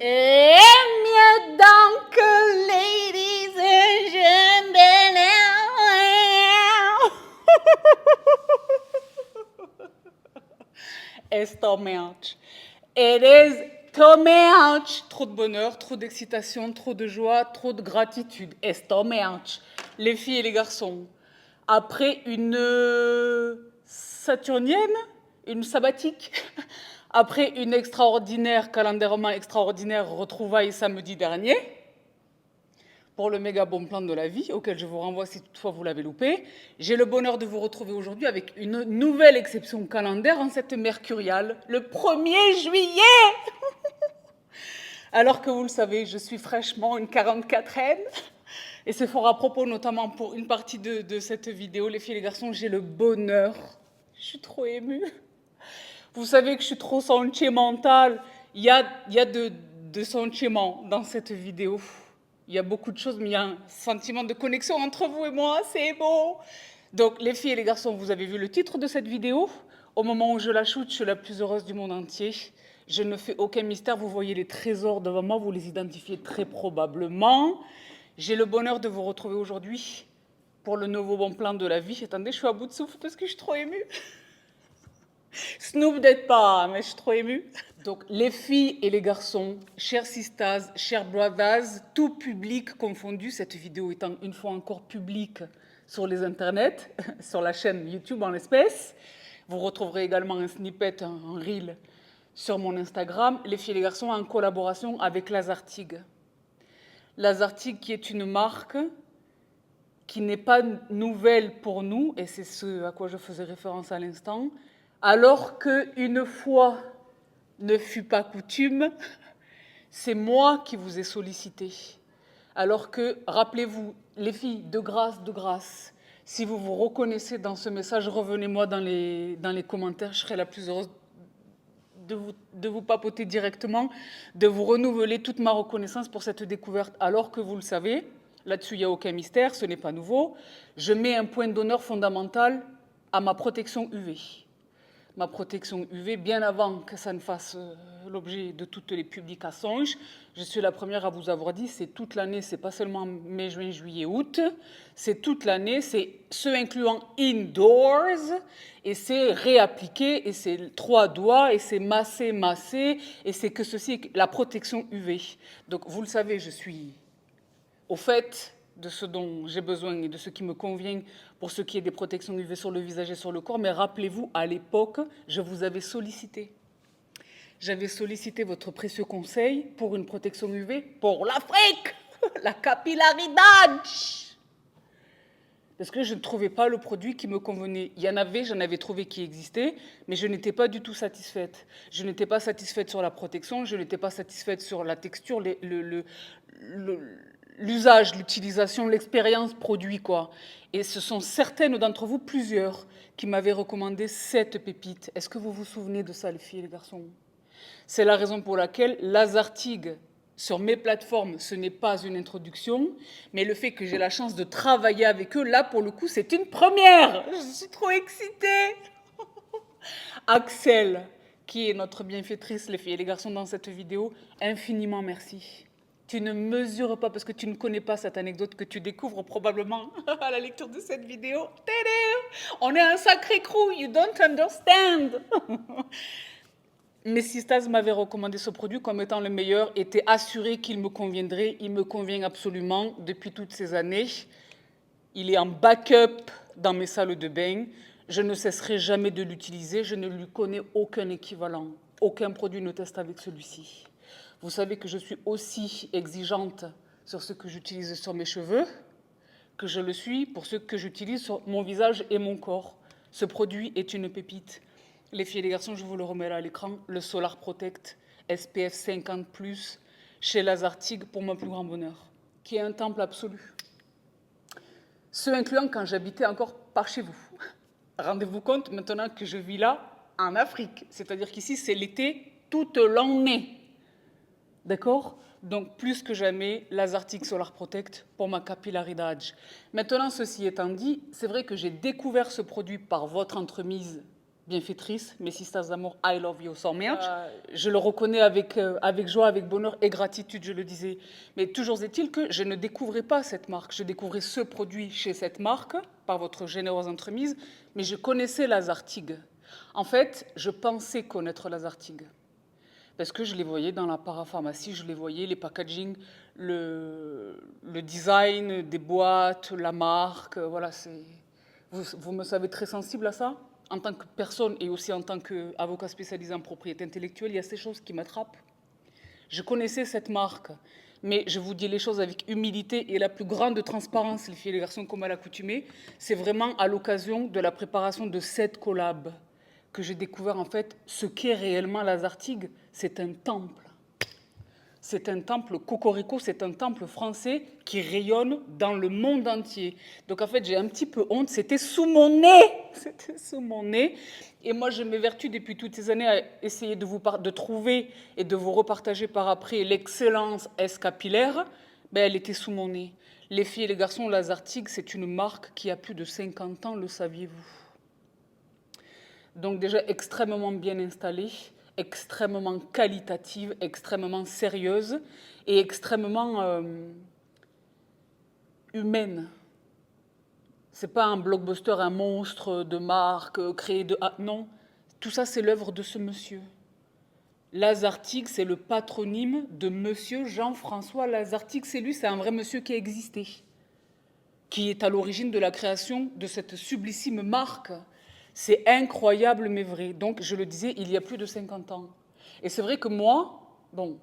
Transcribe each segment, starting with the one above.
Et mieux donc, ladies and gentlemen. Estomac. It is Toméach. Trop de bonheur, trop d'excitation, trop de joie, trop de gratitude. Estomac. Les filles et les garçons, après une saturnienne, une sabbatique, après une extraordinaire, calendairement extraordinaire retrouvaille samedi dernier, pour le méga bon plan de la vie, auquel je vous renvoie si toutefois vous l'avez loupé, j'ai le bonheur de vous retrouver aujourd'hui avec une nouvelle exception calendaire en cette mercuriale, le 1er juillet. Alors que vous le savez, je suis fraîchement une 44e. Et c'est fort à propos, notamment pour une partie de cette vidéo, les filles et les garçons, j'ai le bonheur. Je suis trop émue. Vous savez que je suis trop sentimentale. Il y a de sentiments dans cette vidéo. Il y a beaucoup de choses, mais il y a un sentiment de connexion entre vous et moi. C'est beau. Donc, les filles et les garçons, vous avez vu le titre de cette vidéo. Au moment où je la shoote, je suis la plus heureuse du monde entier. Je ne fais aucun mystère. Vous voyez les trésors devant moi. Vous les identifiez très probablement. J'ai le bonheur de vous retrouver aujourd'hui pour le nouveau bon plan de la vie. Attendez, je suis à bout de souffle parce que je suis trop émue. Snoop d'être pas, mais je suis trop émue. Donc, les filles et les garçons, chers sisters, chers brothers, tout public confondu, cette vidéo étant une fois encore publique sur les internets, sur la chaîne YouTube en l'espèce. Vous retrouverez également un snippet, un reel sur mon Instagram. Les filles et les garçons en collaboration avec Lazartigue. Lazartigue qui est une marque qui n'est pas nouvelle pour nous, et c'est ce à quoi je faisais référence à l'instant, alors qu'une fois ne fut pas coutume, c'est moi qui vous ai sollicité. Alors que, rappelez-vous, les filles, de grâce, si vous vous reconnaissez dans ce message, revenez-moi dans les commentaires, je serai la plus heureuse de vous papoter directement, de vous renouveler toute ma reconnaissance pour cette découverte, alors que vous le savez, là-dessus il n'y a aucun mystère, ce n'est pas nouveau, je mets un point d'honneur fondamental à ma protection UV. Ma protection UV, bien avant que ça ne fasse l'objet de toutes les publications. Je suis la première à vous avoir dit, c'est toute l'année, c'est pas seulement mai, juin, juillet, août, c'est toute l'année, c'est ce incluant indoors, et c'est réappliqué, et c'est 3 doigts, et c'est massé, et c'est que ceci, la protection UV. Donc vous le savez, je suis au fait de ce dont j'ai besoin et de ce qui me convient pour ce qui est des protections UV sur le visage et sur le corps. Mais rappelez-vous, à l'époque, je vous avais sollicité. J'avais sollicité votre précieux conseil pour une protection UV pour l'Afrique, la capillaridad. Parce que je ne trouvais pas le produit qui me convenait. Il y en avait, j'en avais trouvé qui existait, mais je n'étais pas du tout satisfaite. Je n'étais pas satisfaite sur la protection, je n'étais pas satisfaite sur la texture, l'usage, l'utilisation, l'expérience produit, quoi. Et ce sont certaines d'entre vous, plusieurs, qui m'avaient recommandé cette pépite. Est-ce que vous vous souvenez de ça, les filles et les garçons? C'est la raison pour laquelle Lazartigue, sur mes plateformes, ce n'est pas une introduction, mais le fait que j'ai la chance de travailler avec eux, là, pour le coup, c'est une première. Je suis trop excitée. Axel, qui est notre bienfaitrice, les filles et les garçons, dans cette vidéo, infiniment merci. Tu ne mesures pas, parce que tu ne connais pas cette anecdote que tu découvres probablement à la lecture de cette vidéo. On est un sacré crew, you don't understand. Mes sisters m'avaient recommandé ce produit comme étant le meilleur, étaient assurés qu'il me conviendrait. Il me convient absolument depuis toutes ces années. Il est en backup dans mes salles de bain. Je ne cesserai jamais de l'utiliser. Je ne lui connais aucun équivalent. Aucun produit ne teste avec celui-ci. Vous savez que je suis aussi exigeante sur ce que j'utilise sur mes cheveux que je le suis pour ce que j'utilise sur mon visage et mon corps. Ce produit est une pépite. Les filles et les garçons, je vous le remets là à l'écran, le Solar Protect SPF 50+, chez Lazartigue, pour mon plus grand bonheur, qui est un temple absolu. Ce incluant quand j'habitais encore par chez vous. Rendez-vous compte maintenant que je vis là, en Afrique. C'est-à-dire qu'ici, c'est l'été toute l'année. D'accord? Donc, plus que jamais, Lazartigue Solar Protect pour ma capillaridad. Maintenant, ceci étant dit, c'est vrai que j'ai découvert ce produit par votre entremise bienfaitrice, mes sisters d'amour, I love you so much. Je le reconnais avec joie, avec bonheur et gratitude, je le disais. Mais toujours est-il que je ne découvrais pas cette marque. Je découvrais ce produit chez cette marque, par votre généreuse entremise, mais je connaissais Lazartigue. En fait, je pensais connaître Lazartigue. Parce que je les voyais dans la parapharmacie, je les voyais, les packaging, le design des boîtes, la marque, voilà, c'est... Vous me savez très sensible à ça? En tant que personne et aussi en tant qu'avocat spécialisé en propriété intellectuelle, il y a ces choses qui m'attrapent. Je connaissais cette marque, mais je vous dis les choses avec humilité et la plus grande transparence, les filles et les garçons, comme à l'accoutumée. C'est vraiment à l'occasion de la préparation de cette collab que j'ai découvert en fait ce qu'est réellement Lazartigue. C'est un temple. C'est un temple cocorico, c'est un temple français qui rayonne dans le monde entier. Donc en fait, j'ai un petit peu honte, c'était sous mon nez. C'était sous mon nez. Et moi, je m'évertue depuis toutes ces années à essayer de trouver et de vous repartager par après l'excellence escapillaire. Ben, elle était sous mon nez. Les filles et les garçons, Lazartigue, c'est une marque qui a plus de 50 ans, le saviez-vous? Donc déjà extrêmement bien installée, extrêmement qualitative, extrêmement sérieuse et extrêmement humaine. C'est pas un blockbuster, un monstre de marque créé de... Ah, non, tout ça c'est l'œuvre de ce monsieur. Lazartigue, c'est le patronyme de monsieur Jean-François Lazartigue. C'est lui, c'est un vrai monsieur qui a existé, qui est à l'origine de la création de cette sublissime marque. C'est incroyable mais vrai. Donc, je le disais, il y a plus de 50 ans. Et c'est vrai que moi, bon,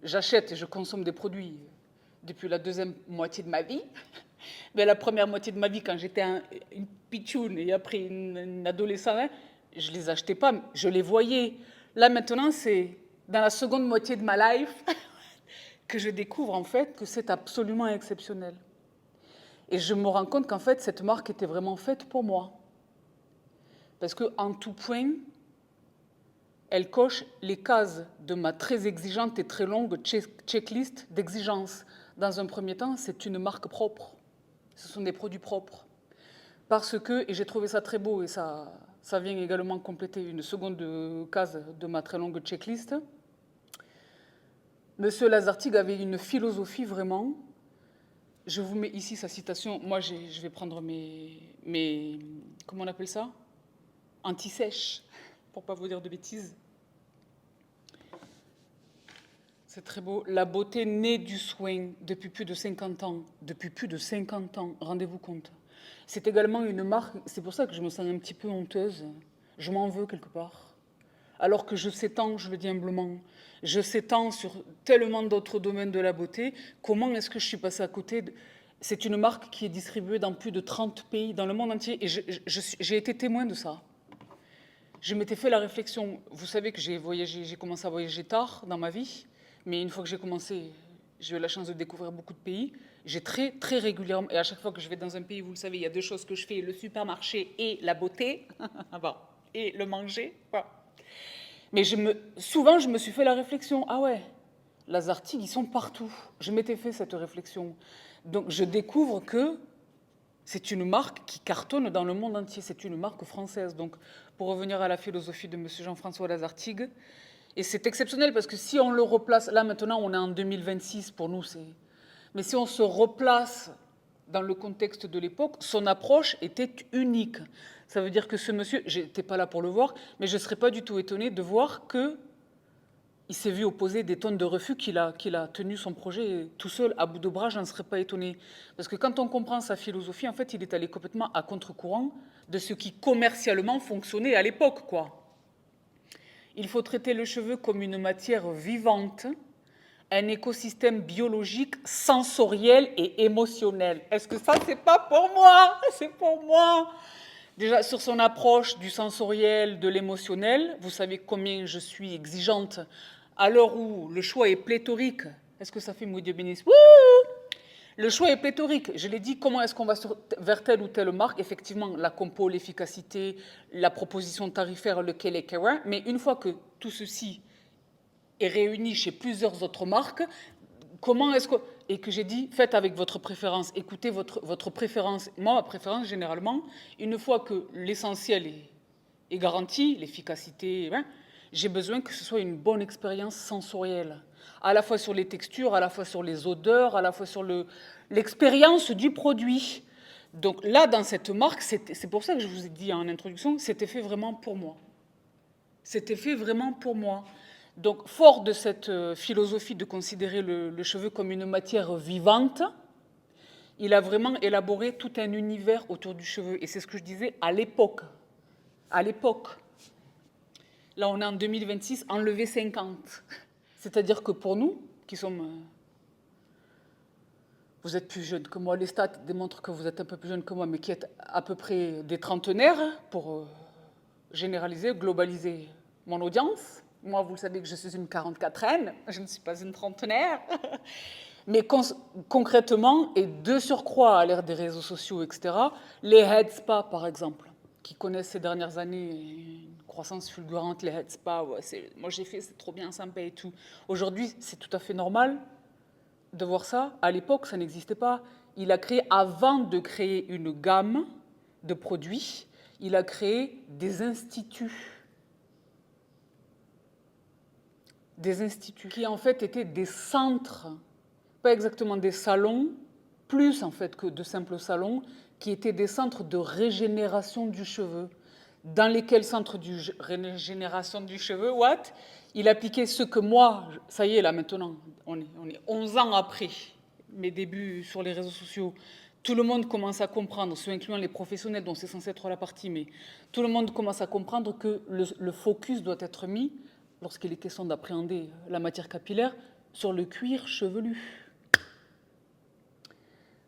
j'achète et je consomme des produits depuis la deuxième moitié de ma vie. Mais la première moitié de ma vie, quand j'étais une pitchoune et après une adolescente, hein, je ne les achetais pas, je les voyais. Là, maintenant, c'est dans la seconde moitié de ma life que je découvre en fait que c'est absolument exceptionnel. Et je me rends compte qu'en fait, cette marque était vraiment faite pour moi. Parce qu'en tout point, elle coche les cases de ma très exigeante et très longue checklist d'exigences. Dans un premier temps, c'est une marque propre. Ce sont des produits propres. Parce que, et j'ai trouvé ça très beau, et ça vient également compléter une seconde case de ma très longue checklist, Monsieur Lazartigue avait une philosophie vraiment. Je vous mets ici sa citation. Moi, je vais prendre mes comment on appelle ça? Anti-sèche, pour ne pas vous dire de bêtises. C'est très beau. La beauté née du soin depuis plus de 50 ans. Depuis plus de 50 ans, rendez-vous compte. C'est également une marque, c'est pour ça que je me sens un petit peu honteuse. Je m'en veux quelque part. Alors que je sais tant, je le dis humblement, je sais tant sur tellement d'autres domaines de la beauté, comment est-ce que je suis passée à côté de... C'est une marque qui est distribuée dans plus de 30 pays, dans le monde entier, et j'ai été témoin de ça. Je m'étais fait la réflexion, vous savez que j'ai commencé à voyager tard dans ma vie, mais une fois que j'ai commencé, j'ai eu la chance de découvrir beaucoup de pays. J'ai très régulièrement, et à chaque fois que je vais dans un pays, vous le savez, il y a deux choses que je fais, le supermarché et la beauté, et le manger. Mais souvent, je me suis fait la réflexion, ah ouais, Lazartigue, ils sont partout. Je m'étais fait cette réflexion. Donc je découvre que c'est une marque qui cartonne dans le monde entier. C'est une marque française. Donc, pour revenir à la philosophie de M. Jean-François Lazartigue, et c'est exceptionnel parce que si on le replace, là maintenant on est en 2026, pour nous c'est... Mais si on se replace dans le contexte de l'époque, son approche était unique. Ça veut dire que ce monsieur, j'étais pas là pour le voir, mais je ne serais pas du tout étonnée de voir que il s'est vu opposer des tonnes de refus, qu'il a tenu son projet tout seul, à bout de bras, je n'en serais pas étonnée. Parce que quand on comprend sa philosophie, en fait, il est allé complètement à contre-courant de ce qui commercialement fonctionnait à l'époque, quoi. Il faut traiter le cheveu comme une matière vivante, un écosystème biologique, sensoriel et émotionnel. Est-ce que ça, c'est pas pour moi? C'est pour moi. Déjà, sur son approche du sensoriel, de l'émotionnel, vous savez combien je suis exigeante à l'heure où le choix est pléthorique. Est-ce que ça fait Dieu bénisse? Le choix est pléthorique. Je l'ai dit, comment est-ce qu'on va vers telle ou telle marque? Effectivement, la compo, l'efficacité, la proposition tarifaire, le quel est qu'un. Mais une fois que tout ceci est réuni chez plusieurs autres marques, comment est-ce que... Et que j'ai dit, faites avec votre préférence, écoutez votre préférence. Moi, ma préférence, généralement, une fois que l'essentiel est garantie, l'efficacité, hein, j'ai besoin que ce soit une bonne expérience sensorielle, à la fois sur les textures, à la fois sur les odeurs, à la fois sur l'expérience du produit. Donc là, dans cette marque, c'est pour ça que je vous ai dit en introduction, c'était fait vraiment pour moi. C'était fait vraiment pour moi. Donc, fort de cette philosophie de considérer le cheveu comme une matière vivante, il a vraiment élaboré tout un univers autour du cheveu. Et c'est ce que je disais à l'époque. À l'époque. Là, on est en 2026, enlevé 50. C'est-à-dire que pour nous, qui sommes... vous êtes plus jeunes que moi, les stats démontrent que vous êtes un peu plus jeunes que moi, mais qui êtes à peu près des trentenaires, pour généraliser, globaliser mon audience. Moi, vous le savez que je suis une 44aine, je ne suis pas une trentenaire. Mais concrètement, et de surcroît à l'ère des réseaux sociaux, etc., les head spa, par exemple, qui connaissent ces dernières années une croissance fulgurante, les head spa, ouais, moi j'ai fait, c'est trop bien, ça me paye et tout. Aujourd'hui, c'est tout à fait normal de voir ça. À l'époque, ça n'existait pas. Il a créé, avant de créer une gamme de produits, il a créé des instituts. Des instituts qui en fait étaient des centres, pas exactement des salons, plus en fait que de simples salons, qui étaient des centres de régénération du cheveu. Dans lesquels centres de régénération du cheveu, il appliquait ce que moi, ça y est là maintenant, on est 11 ans après mes débuts sur les réseaux sociaux, tout le monde commence à comprendre, ceux incluant les professionnels dont c'est censé être la partie, mais tout le monde commence à comprendre que le focus doit être mis, lorsqu'il est question d'appréhender la matière capillaire, sur le cuir chevelu.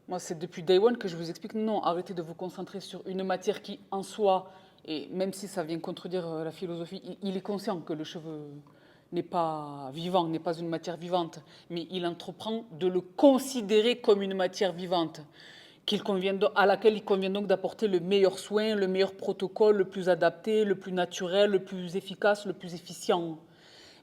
Moi, c'est depuis Day One que je vous explique, non, arrêtez de vous concentrer sur une matière qui, en soi, et même si ça vient contredire la philosophie, il est conscient que le cheveu n'est pas vivant, n'est pas une matière vivante, mais il entreprend de le considérer comme une matière vivante, à laquelle il convient donc d'apporter le meilleur soin, le meilleur protocole, le plus adapté, le plus naturel, le plus efficace, le plus efficient.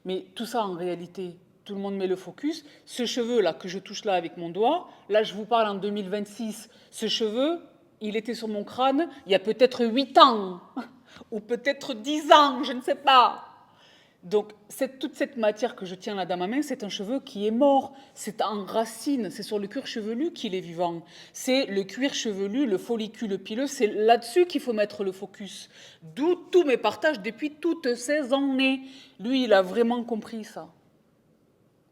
Mais tout ça, en réalité, tout le monde met le focus. Ce cheveu-là que je touche là avec mon doigt, là, je vous parle en 2026, ce cheveu, il était sur mon crâne il y a peut-être 8 ans, ou peut-être 10 ans, je ne sais pas. Donc, toute cette matière que je tiens là dans ma main, c'est un cheveu qui est mort. C'est en racine, c'est sur le cuir chevelu qu'il est vivant. C'est le cuir chevelu, le follicule pileux, c'est là-dessus qu'il faut mettre le focus. D'où tous mes partages depuis toutes ces années. Lui, il a vraiment compris ça.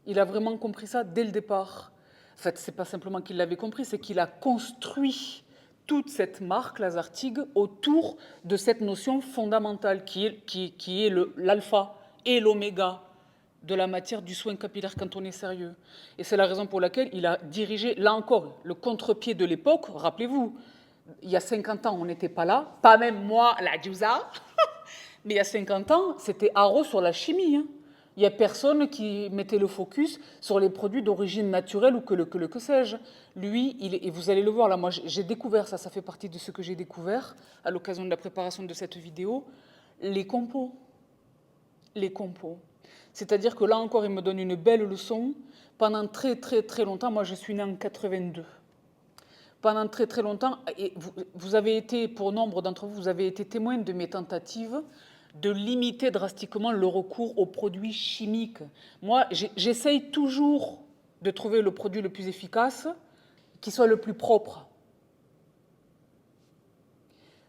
Il a vraiment compris ça dès le départ. En fait, c'est pas simplement qu'il l'avait compris, c'est qu'il a construit toute cette marque, Lazartigue, autour de cette notion fondamentale qui est l'alpha et l'oméga de la matière du soin capillaire quand on est sérieux. Et c'est la raison pour laquelle il a dirigé, là encore, le contre-pied de l'époque. Rappelez-vous, il y a 50 ans, on n'était pas là, pas même moi, la Djouza, mais il y a 50 ans, c'était haro sur la chimie. Hein. Il n'y a personne qui mettait le focus sur les produits d'origine naturelle ou que sais-je. Lui, et vous allez le voir, là, moi j'ai découvert ça, ça fait partie de ce que j'ai découvert à l'occasion de la préparation de cette vidéo, les compos. Les compos. C'est-à-dire que là encore, il me donne une belle leçon. Pendant très très très longtemps, moi je suis née en 82. Pendant très très longtemps, et vous avez été, pour nombre d'entre vous, vous avez été témoin de mes tentatives de limiter drastiquement le recours aux produits chimiques. Moi, j'essaye toujours de trouver le produit le plus efficace, qui soit le plus propre.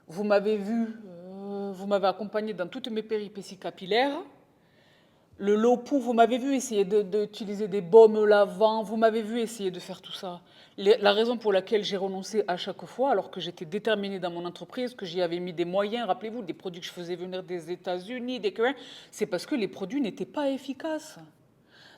Vous m'avez vu, vous m'avez accompagné dans toutes mes péripéties capillaires. Le Lopu, vous m'avez vu essayer d'utiliser des baumes lavants, vous m'avez vu essayer de faire tout ça. La raison pour laquelle j'ai renoncé à chaque fois, alors que j'étais déterminée dans mon entreprise, que j'y avais mis des moyens, rappelez-vous, des produits que je faisais venir des États-Unis, des Coréens, c'est parce que les produits n'étaient pas efficaces.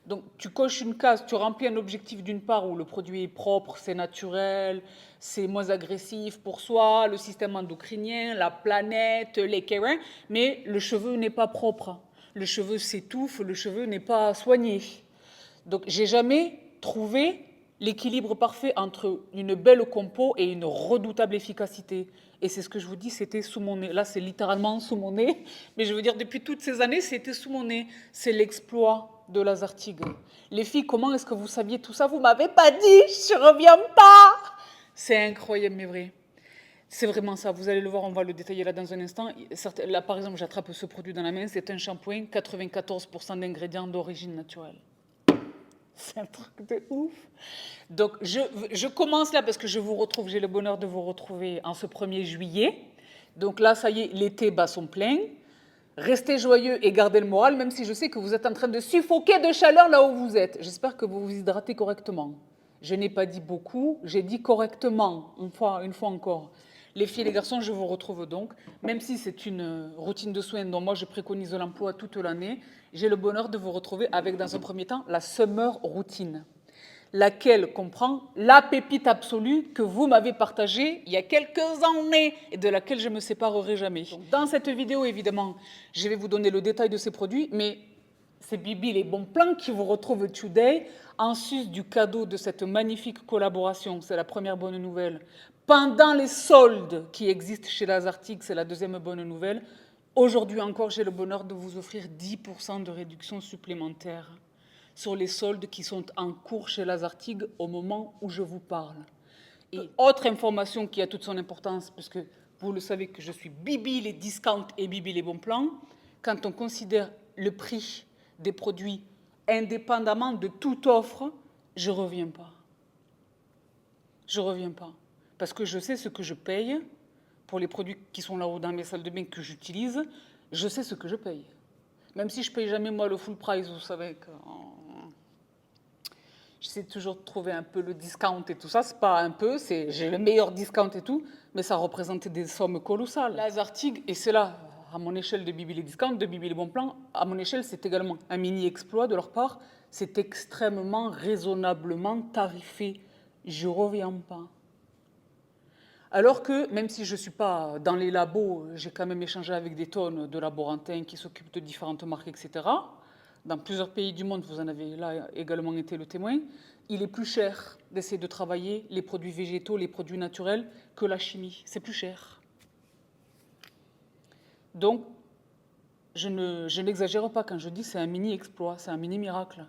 Donc tu coches une case, tu remplis un objectif d'une part où le produit est propre, c'est naturel, c'est moins agressif pour soi, le système endocrinien, la planète, les Coréens, mais le cheveu n'est pas propre. Le cheveu s'étouffe, le cheveu n'est pas soigné. Donc, j'ai jamais trouvé l'équilibre parfait entre une belle compo et une redoutable efficacité. Et c'est ce que je vous dis, c'était sous mon nez. Là, c'est littéralement sous mon nez. Mais je veux dire, depuis toutes ces années, c'était sous mon nez. C'est l'exploit de Lazartigue. Les filles, comment est-ce que vous saviez tout ça? Vous m'avez pas dit, je reviens pas. C'est incroyable, mais vrai. C'est vraiment ça, vous allez le voir, on va le détailler là dans un instant. Là, par exemple, j'attrape ce produit dans la main, c'est un shampoing, 94% d'ingrédients d'origine naturelle. C'est un truc de ouf. Donc, je commence là parce que je vous retrouve, j'ai le bonheur de vous retrouver en ce 1er juillet. Donc là, ça y est, l'été bat son plein. Restez joyeux et gardez le moral, même si je sais que vous êtes en train de suffoquer de chaleur là où vous êtes. J'espère que vous vous hydratez correctement. Je n'ai pas dit beaucoup, j'ai dit correctement, une fois encore. Les filles et les garçons, je vous retrouve donc. Même si c'est une routine de soins dont moi je préconise l'emploi toute l'année, j'ai le bonheur de vous retrouver avec, dans un premier temps, la Summer Routine, laquelle comprend la pépite absolue que vous m'avez partagée il y a quelques années et de laquelle je ne me séparerai jamais. Donc, dans cette vidéo, évidemment, je vais vous donner le détail de ces produits, mais c'est Bibi les bons plans qui vous retrouvent today, en sus du cadeau de cette magnifique collaboration. C'est la première bonne nouvelle. Pendant les soldes qui existent chez Lazartigue, c'est la deuxième bonne nouvelle. Aujourd'hui encore, j'ai le bonheur de vous offrir 10% de réduction supplémentaire sur les soldes qui sont en cours chez Lazartigue au moment où je vous parle. Et autre information qui a toute son importance, puisque vous le savez que je suis Bibi les discounts et Bibi les bons plans, quand on considère le prix des produits indépendamment de toute offre, je ne reviens pas. Je ne reviens pas. Parce que je sais ce que je paye pour les produits qui sont là-haut dans mes salles de bain que j'utilise. Je sais ce que je paye. Même si je ne paye jamais, moi, le full price, vous savez que j'essaie toujours de trouver un peu le discount et tout ça. C'est pas un peu, j'ai le meilleur discount et tout, mais ça représente des sommes colossales. Lazartigue, et c'est là, à mon échelle de Bibi les discounts, de Bibi les bons plans, à mon échelle, c'est également un mini-exploit de leur part. C'est extrêmement raisonnablement tarifé. Je ne reviens pas. Alors que, même si je ne suis pas dans les labos, j'ai quand même échangé avec des tonnes de laborantins qui s'occupent de différentes marques, etc. Dans plusieurs pays du monde, vous en avez là également été le témoin, il est plus cher d'essayer de travailler les produits végétaux, les produits naturels, que la chimie. C'est plus cher. Donc, je n'exagère pas quand je dis c'est un mini-exploit, c'est un mini-miracle.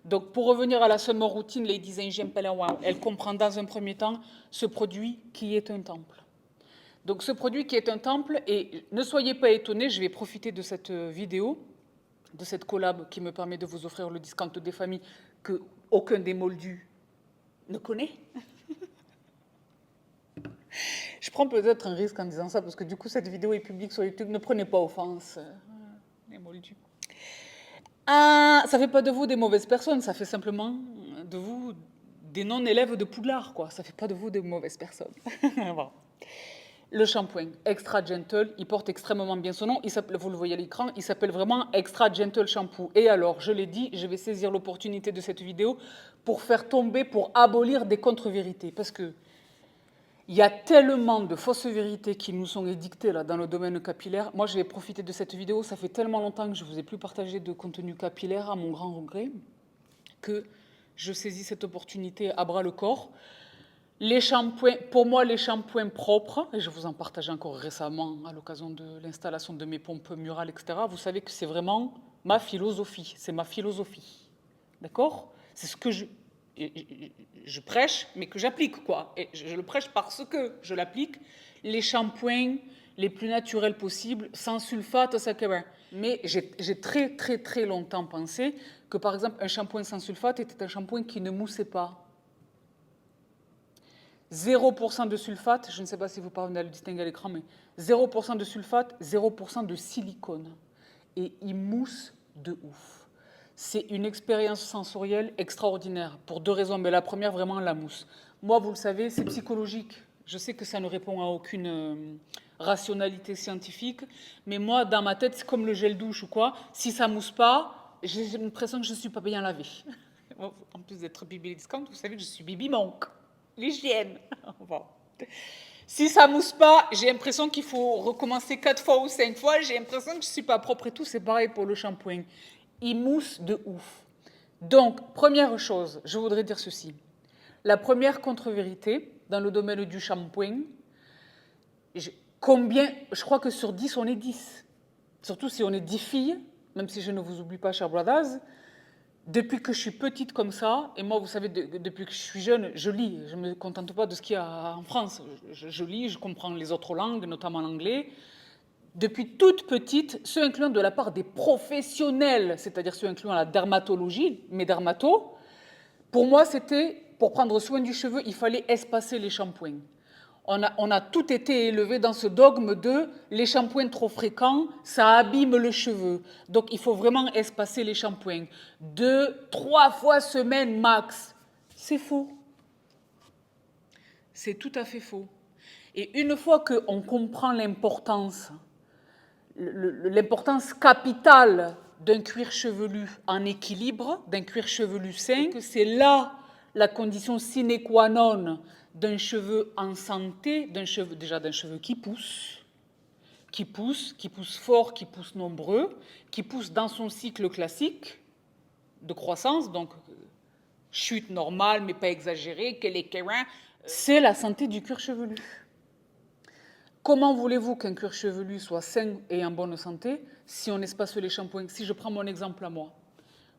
Donc, pour revenir à la summer routine, Ladies and Gentlemen, elle comprend dans un premier temps ce produit qui est un temple. Donc, ce produit qui est un temple, et ne soyez pas étonnés, je vais profiter de cette vidéo, de cette collab qui me permet de vous offrir le discount des familles que aucun des moldus ne connaît. Je prends peut-être un risque en disant ça, parce que du coup, cette vidéo est publique sur YouTube. Ne prenez pas offense, les moldus. Ça ne fait pas de vous des mauvaises personnes, ça fait simplement de vous des non-élèves de Poudlard, quoi. Ça ne fait pas de vous des mauvaises personnes. Voilà. Le shampoing Extra Gentle, il porte extrêmement bien son nom. Vous le voyez à l'écran, il s'appelle vraiment Extra Gentle Shampoo. Et alors, je l'ai dit, je vais saisir l'opportunité de cette vidéo pour faire tomber, pour abolir des contre-vérités. Parce que il y a tellement de fausses vérités qui nous sont édictées là, dans le domaine capillaire. Moi, je vais profiter de cette vidéo. Ça fait tellement longtemps que je ne vous ai plus partagé de contenu capillaire, à mon grand regret, que je saisis cette opportunité à bras le corps. Les shampoings, pour moi, les shampoings propres, et je vous en partageais encore récemment à l'occasion de l'installation de mes pompes murales, etc., vous savez que c'est vraiment ma philosophie. C'est ma philosophie. D'accord? C'est ce que je prêche, mais que j'applique, quoi. Et je le prêche parce que je l'applique. Les shampoings les plus naturels possibles, sans sulfate, ça que... Mais j'ai très, très, très longtemps pensé que, par exemple, un shampoing sans sulfate était un shampoing qui ne moussait pas. 0% de sulfate, je ne sais pas si vous parvenez à le distinguer à l'écran, mais 0% de sulfate, 0% de silicone. Et il mousse de ouf. C'est une expérience sensorielle extraordinaire, pour deux raisons. Mais la première, vraiment, la mousse. Moi, vous le savez, c'est psychologique. Je sais que ça ne répond à aucune rationalité scientifique, mais moi, dans ma tête, c'est comme le gel douche ou quoi. Si ça mousse pas, j'ai l'impression que je ne suis pas bien lavé. En plus d'être Bibi Discount, vous savez que je suis Bibi Monk. L'hygiène. Bon. Si ça mousse pas, j'ai l'impression qu'il faut recommencer 4 fois ou 5 fois. J'ai l'impression que je ne suis pas propre et tout. C'est pareil pour le shampoing. Il mousse de ouf. Donc, première chose, je voudrais dire ceci. La première contre-vérité dans le domaine du shampoing, je crois que sur 10, on est 10. Surtout si on est 10 filles, même si je ne vous oublie pas, chers brothers, Depuis que je suis petite comme ça, et moi, vous savez, depuis que je suis jeune, je lis. Je ne me contente pas de ce qu'il y a en France. Je lis, je comprends les autres langues, notamment l'anglais. Depuis toute petite, ceux incluant de la part des professionnels, c'est-à-dire ceux incluant la dermatologie, mes dermatos, pour moi, c'était, pour prendre soin du cheveu, il fallait espacer les shampoings. On a tout été élevé dans ce dogme de les shampoings trop fréquents, ça abîme le cheveu. Donc il faut vraiment espacer les shampoings. 2, 3 fois semaine max. C'est faux. C'est tout à fait faux. Et une fois qu'on comprend l'importance capitale d'un cuir chevelu en équilibre, d'un cuir chevelu sain, que c'est là la condition sine qua non d'un cheveu en santé, déjà d'un cheveu qui pousse fort, qui pousse nombreux, qui pousse dans son cycle classique de croissance, donc chute normale mais pas exagérée, que les cârins, c'est la santé du cuir chevelu. Comment voulez-vous qu'un cuir chevelu soit sain et en bonne santé si on espace les shampoings? Si je prends mon exemple à moi.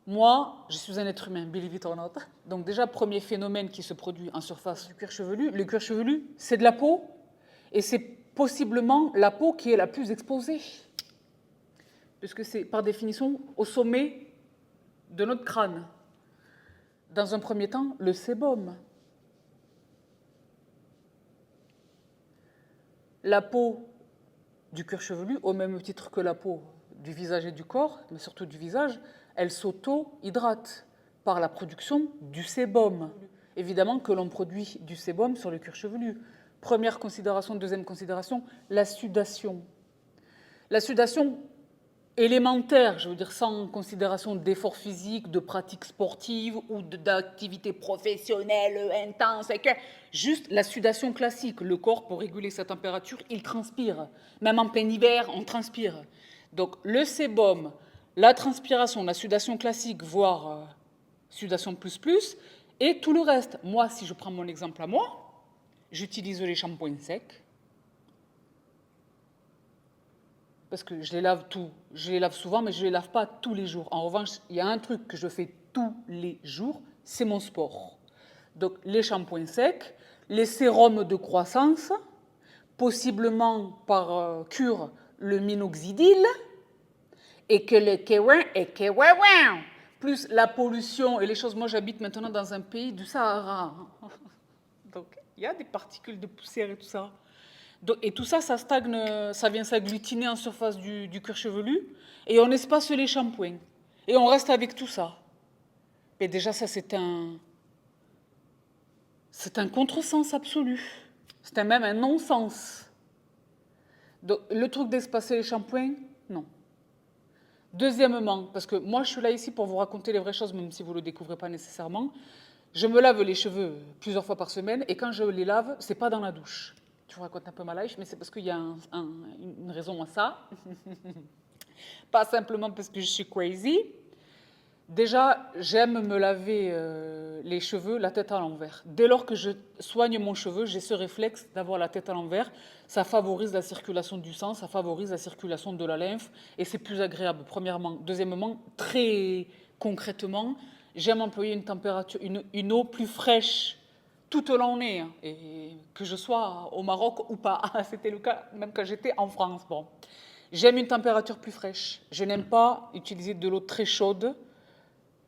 Moi, je suis un être humain, believe it or not. Donc déjà, premier phénomène qui se produit en surface du cuir chevelu, le cuir chevelu, c'est de la peau, et c'est possiblement la peau qui est la plus exposée, puisque c'est par définition au sommet de notre crâne. Dans un premier temps, le sébum. La peau du cuir chevelu, au même titre que la peau du visage et du corps, mais surtout du visage, elle s'auto-hydrate par la production du sébum. Évidemment que l'on produit du sébum sur le cuir chevelu. Première considération, deuxième considération, la sudation. La sudation élémentaire, je veux dire sans considération d'effort physique, de pratique sportive ou d'activité professionnelle intense, juste la sudation classique. Le corps, pour réguler sa température, il transpire. Même en plein hiver, on transpire. Donc le sébum, la transpiration, la sudation classique, voire sudation plus, et tout le reste. Moi, si je prends mon exemple à moi, j'utilise les shampoings secs, parce que je les lave souvent, mais je ne les lave pas tous les jours. En revanche, il y a un truc que je fais tous les jours, c'est mon sport. Donc les shampoings secs, les sérums de croissance, possiblement par cure le minoxidil, et que le kéouin est kéouin, plus la pollution et les choses. Moi, j'habite maintenant dans un pays du Sahara. Donc il y a des particules de poussière et tout ça. Et tout ça, ça stagne, ça vient s'agglutiner en surface du cuir chevelu, et on espace les shampoings. Et on reste avec tout ça. Mais déjà, ça, c'est un contresens absolu. C'est même un non-sens. Donc, le truc d'espacer les shampoings, non. Deuxièmement, parce que moi, je suis là ici pour vous raconter les vraies choses, même si vous ne le découvrez pas nécessairement. Je me lave les cheveux plusieurs fois par semaine, et quand je les lave, c'est pas dans la douche. Je vous raconte un peu ma life, mais c'est parce qu'il y a une raison à ça. Pas simplement parce que je suis crazy. Déjà, j'aime me laver les cheveux, la tête à l'envers. Dès lors que je soigne mon cheveu, j'ai ce réflexe d'avoir la tête à l'envers. Ça favorise la circulation du sang, ça favorise la circulation de la lymphe, et c'est plus agréable, premièrement. Deuxièmement, très concrètement, j'aime employer une température, une eau plus fraîche tout au long l'année, hein, et que je sois au Maroc ou pas. C'était le cas même quand j'étais en France. Bon. J'aime une température plus fraîche. Je n'aime pas utiliser de l'eau très chaude,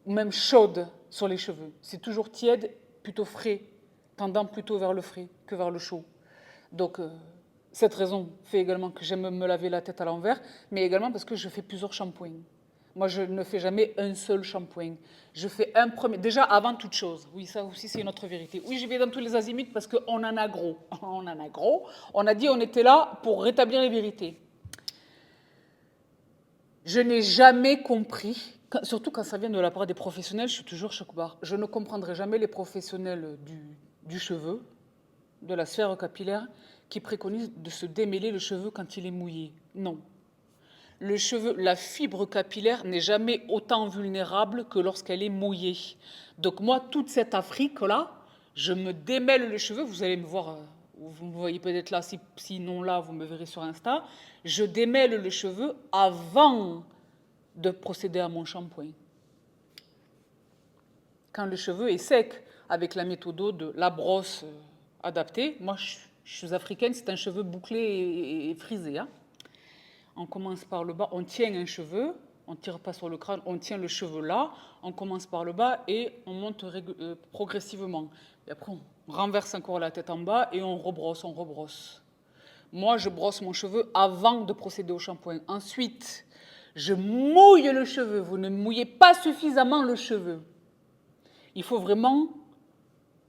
ou même chaude sur les cheveux. C'est toujours tiède, plutôt frais, tendant plutôt vers le frais que vers le chaud. Donc, cette raison fait également que j'aime me laver la tête à l'envers, mais également parce que je fais plusieurs shampoings. Moi, je ne fais jamais un seul shampoing. Je fais un premier. Déjà, avant toute chose. Oui, ça aussi, c'est une autre vérité. Oui, je vais dans tous les azimuts parce qu'on en a gros. On en a gros. On a dit on était là pour rétablir les vérités. Je n'ai jamais compris, surtout quand ça vient de la part des professionnels, je suis toujours choc-barre. Je ne comprendrai jamais les professionnels du cheveu, de la sphère capillaire, qui préconisent de se démêler le cheveu quand il est mouillé. Non. Le cheveu, la fibre capillaire n'est jamais autant vulnérable que lorsqu'elle est mouillée. Donc moi, toute cette Afrique-là, je me démêle le cheveu, vous allez me voir, vous me voyez peut-être là, sinon là, vous me verrez sur Insta, je démêle le cheveu avant de procéder à mon shampoing. quand le cheveu est sec, avec la méthode de la brosse adaptée. Moi, je suis africaine, c'est un cheveu bouclé et frisé. Hein. On commence par le bas, on tient un cheveu, on ne tire pas sur le crâne, on tient le cheveu là, on commence par le bas et on monte progressivement. Et après, on renverse encore la tête en bas et on rebrosse, on rebrosse. Moi, je brosse mon cheveu avant de procéder au shampoing. Ensuite, je mouille le cheveu. Vous ne mouillez pas suffisamment le cheveu. Il faut vraiment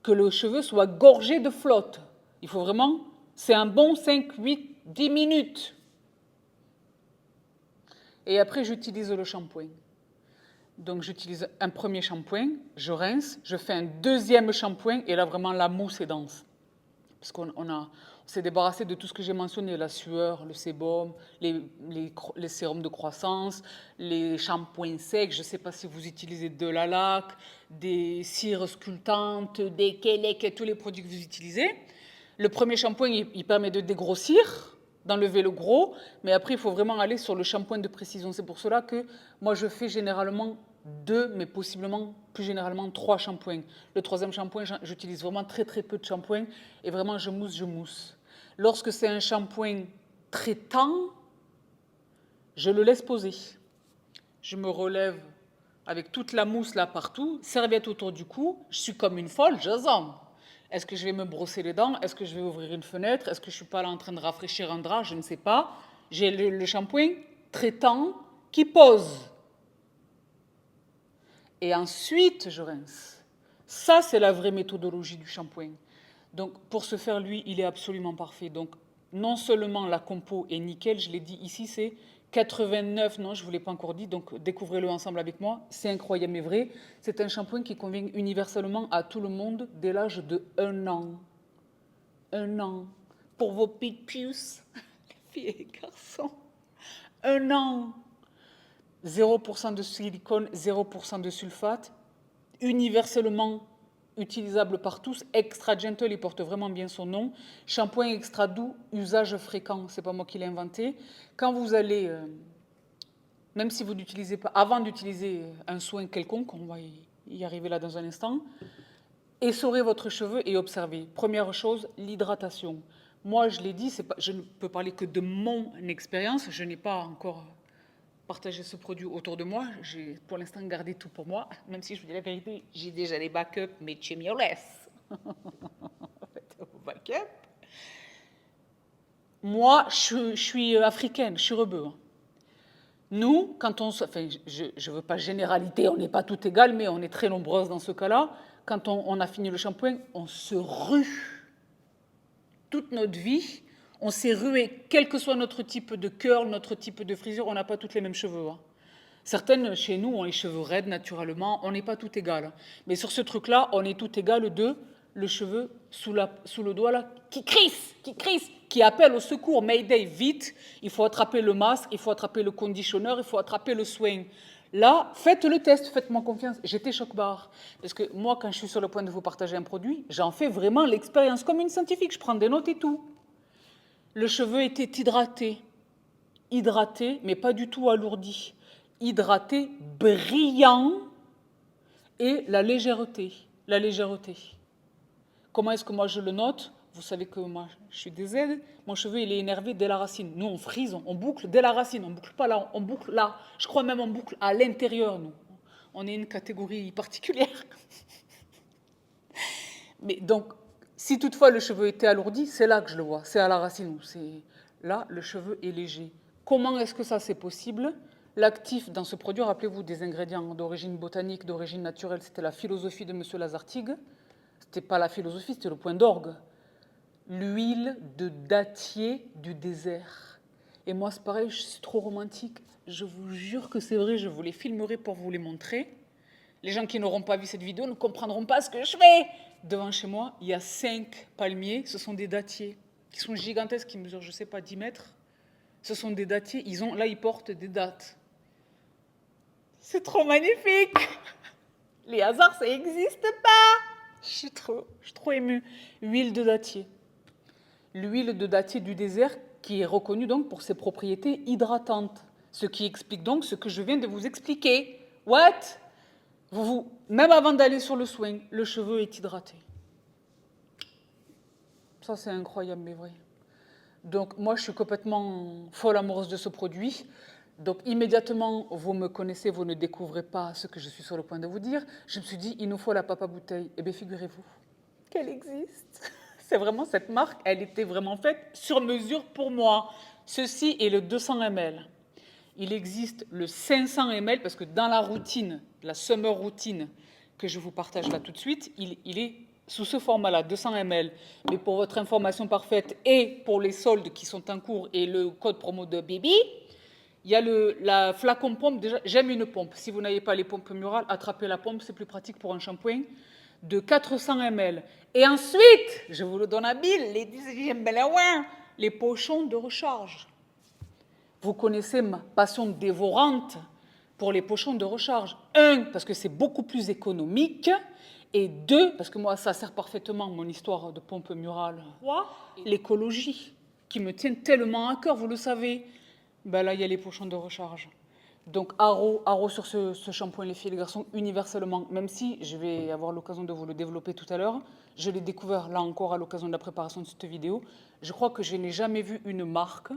que le cheveu soit gorgé de flotte. Il faut vraiment, c'est un bon 5, 8, 10 minutes. Et après, j'utilise le shampoing. Donc, j'utilise un premier shampoing, je rince, je fais un deuxième shampoing, et là, vraiment, la mousse est dense. Parce qu'on s'est débarrassé de tout ce que j'ai mentionné, la sueur, le sébum, les sérums de croissance, les shampoings secs, je ne sais pas si vous utilisez de la laque, des cires sculptantes, des kelek, tous les produits que vous utilisez. Le premier shampoing, il permet de dégrossir, d'enlever le gros, mais après, il faut vraiment aller sur le shampoing de précision. C'est pour cela que moi, je fais généralement 2, mais possiblement, plus généralement, 3 shampoings. Le troisième shampoing, j'utilise vraiment très, très peu de shampoing, et vraiment, je mousse. Lorsque c'est un shampoing traitant, je le laisse poser. Je me relève avec toute la mousse là partout, serviette autour du cou, je suis comme une folle, j'azam. Est-ce que je vais me brosser les dents? Est-ce que je vais ouvrir une fenêtre? Est-ce que je ne suis pas là en train de rafraîchir un drap? Je ne sais pas. J'ai le shampoing traitant qui pose. Et ensuite, je rince. Ça, c'est la vraie méthodologie du shampoing. Donc, pour ce faire, lui, il est absolument parfait. Donc, non seulement la compo est nickel, je l'ai dit ici, c'est 89, non, je ne vous l'ai pas encore dit, donc découvrez-le ensemble avec moi. C'est incroyable mais vrai. C'est un shampoing qui convient universellement à tout le monde dès l'âge de 1 an. 1 an. Pour vos petites puces, les filles et les garçons. 1 an. 0% de silicone, 0% de sulfate. Universellement utilisable par tous. Extra Gentle, il porte vraiment bien son nom. Shampoing extra doux, usage fréquent. C'est pas moi qui l'ai inventé. Quand vous allez, même si vous n'utilisez pas, avant d'utiliser un soin quelconque, on va y arriver là dans un instant, essorez votre cheveu et observez. Première chose, l'hydratation. Moi, je l'ai dit, je ne peux parler que de mon expérience. Je n'ai pas encore partager ce produit autour de moi. J'ai pour l'instant gardé tout pour moi, même si je vous dis la vérité, j'ai déjà les backups, mais tu me laisses. Backup. Moi, je suis africaine, je suis rebeu. Nous, quand on... Enfin, je ne veux pas généralité, on n'est pas tout égal, mais on est très nombreuses dans ce cas-là. Quand on a fini le shampoing, on se rue. Toute notre vie, on s'est rué, quel que soit notre type de curl, notre type de frisure, on n'a pas toutes les mêmes cheveux. Hein. Certaines, chez nous, ont les cheveux raides naturellement, on n'est pas tout égal. Mais sur ce truc-là, on est tout égal de le cheveu sous le doigt là, qui crisse, qui appelle au secours. Mayday, vite, il faut attraper le masque, il faut attraper le conditionneur, il faut attraper le soin. Là, faites le test, faites-moi confiance. J'étais choc-barre. Parce que moi, quand je suis sur le point de vous partager un produit, j'en fais vraiment l'expérience comme une scientifique. Je prends des notes et tout. Le cheveu était hydraté, mais pas du tout alourdi. Hydraté, brillant, et la légèreté. Comment est-ce que moi je le note? Vous savez que moi, je suis des aides. Mon cheveu, il est énervé dès la racine. Nous, on frise, on boucle dès la racine. On ne boucle pas là, on boucle là. Je crois même on boucle à l'intérieur, nous. On est une catégorie particulière. Mais donc, si toutefois le cheveu était alourdi, c'est là que je le vois. C'est à la racine. Là, le cheveu est léger. Comment est-ce que ça, c'est possible? L'actif dans ce produit, rappelez-vous, des ingrédients d'origine botanique, d'origine naturelle, c'était la philosophie de M. Lazartigue. C'était pas la philosophie, c'était le point d'orgue. L'huile de dattier du désert. Et moi, c'est pareil, je suis trop romantique. Je vous jure que c'est vrai, je vous les filmerai pour vous les montrer. Les gens qui n'auront pas vu cette vidéo ne comprendront pas ce que je fais. Devant chez moi, il y a 5 palmiers. Ce sont des dattiers qui sont gigantesques, qui mesurent, je ne sais pas, 10 mètres. Ce sont des dattiers. Là, ils portent des dattes. C'est trop magnifique. Les hasards, ça n'existe pas. Je suis trop émue. Huile de dattier. L'huile de dattier du désert qui est reconnue donc pour ses propriétés hydratantes. Ce qui explique donc ce que je viens de vous expliquer. What? Même avant d'aller sur le soin, le cheveu est hydraté. Ça, c'est incroyable, mais vrai. Donc, moi, je suis complètement folle amoureuse de ce produit. Donc, immédiatement, vous me connaissez, vous ne découvrez pas ce que je suis sur le point de vous dire. Je me suis dit, il nous faut la papa bouteille. Eh bien, figurez-vous qu'elle existe. C'est vraiment cette marque, elle était vraiment faite sur mesure pour moi. Ceci est le 200 ml. Il existe le 500 ml parce que dans la routine, la summer routine que je vous partage là tout de suite, il est sous ce format-là, 200 ml. Mais pour votre information parfaite et pour les soldes qui sont en cours et le code promo de Bibi, il y a la flacon pompe. Déjà, j'aime une pompe. Si vous n'avez pas les pompes murales, attrapez la pompe, c'est plus pratique pour un shampoing de 400 ml. Et ensuite, je vous le donne à Bill, les pochons de recharge. Vous connaissez ma passion dévorante pour les pochons de recharge. 1, parce que c'est beaucoup plus économique. Et 2, parce que moi, ça sert parfaitement mon histoire de pompe murale. L'écologie, qui me tient tellement à cœur, vous le savez. Ben là, il y a les pochons de recharge. Donc, haro sur ce shampoing, les filles et les garçons, universellement, même si je vais avoir l'occasion de vous le développer tout à l'heure. Je l'ai découvert là encore à l'occasion de la préparation de cette vidéo. Je crois que je n'ai jamais vu une marque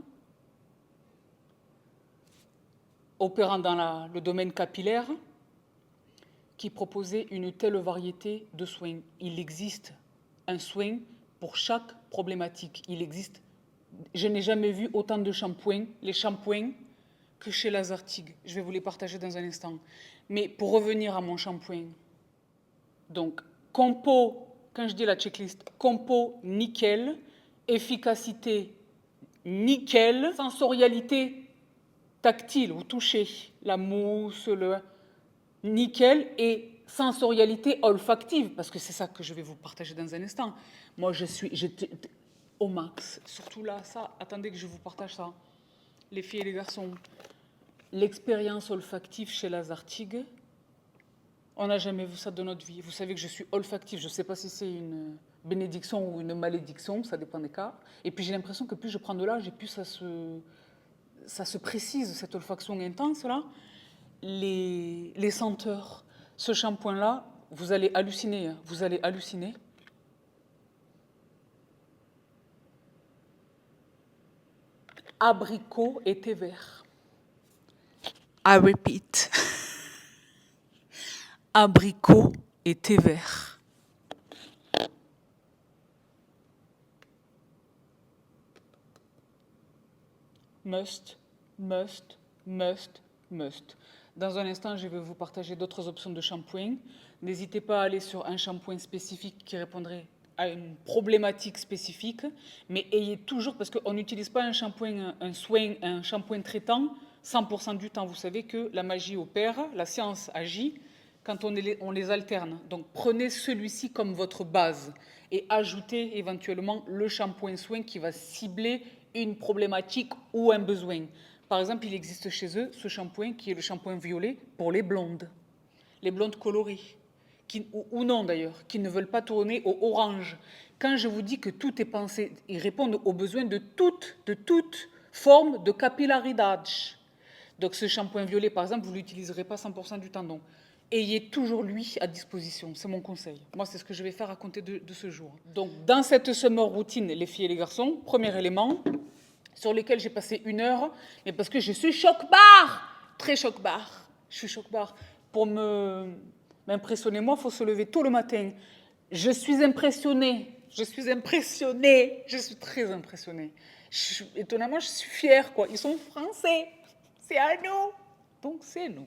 opérant dans le domaine capillaire qui proposait une telle variété de soins. Il existe un soin pour chaque problématique. Il existe. Je n'ai jamais vu autant de shampoings, les shampoings, que chez Lazartigue. Je vais vous les partager dans un instant. Mais pour revenir à mon shampoing, donc compo, quand je dis la checklist, compo nickel, efficacité nickel, sensorialité tactile ou toucher, la mousse, le nickel, et sensorialité olfactive, parce que c'est ça que je vais vous partager dans un instant. Moi, j'étais au max, surtout là, ça, attendez que je vous partage ça. Les filles et les garçons, l'expérience olfactive chez Lazartigue, on n'a jamais vu ça de notre vie. Vous savez que je suis olfactive, je ne sais pas si c'est une bénédiction ou une malédiction, ça dépend des cas. Et puis j'ai l'impression que plus je prends de l'âge et plus ça se précise, cette olfaction intense-là. Les senteurs, ce shampoing-là, vous allez halluciner, hein, vous allez halluciner. Abricot et thé vert. I repeat. Abricot et thé vert. Must, must, must, must. Dans un instant, je vais vous partager d'autres options de shampoing. N'hésitez pas à aller sur un shampoing spécifique qui répondrait à une problématique spécifique, mais ayez toujours, parce qu'on n'utilise pas un shampoing, un shampoing traitant 100% du temps. Vous savez que la magie opère, la science agit quand on les alterne. Donc prenez celui-ci comme votre base et ajoutez éventuellement le shampoing soin qui va cibler une problématique ou un besoin. Par exemple, il existe chez eux ce shampoing qui est le shampoing violet pour les blondes colorées, ou non d'ailleurs, qui ne veulent pas tourner au orange. Quand je vous dis que tout est pensé, ils répondent aux besoins de toute forme de capillaridad. Donc ce shampoing violet, par exemple, vous ne l'utiliserez pas 100% du temps. Donc, ayez toujours lui à disposition, c'est mon conseil. Moi, c'est ce que je vais faire à compter de ce jour. Donc, dans cette summer routine, les filles et les garçons, premier élément, sur lequel j'ai passé 1 heure, mais parce que je suis choc-barre, très choc-barre. Je suis choc-barre. Pour m'impressionner, moi, il faut se lever tôt le matin. Je suis impressionnée, je suis très impressionnée. Étonnamment, je suis fière, quoi. Ils sont français, c'est à nous, donc c'est nous.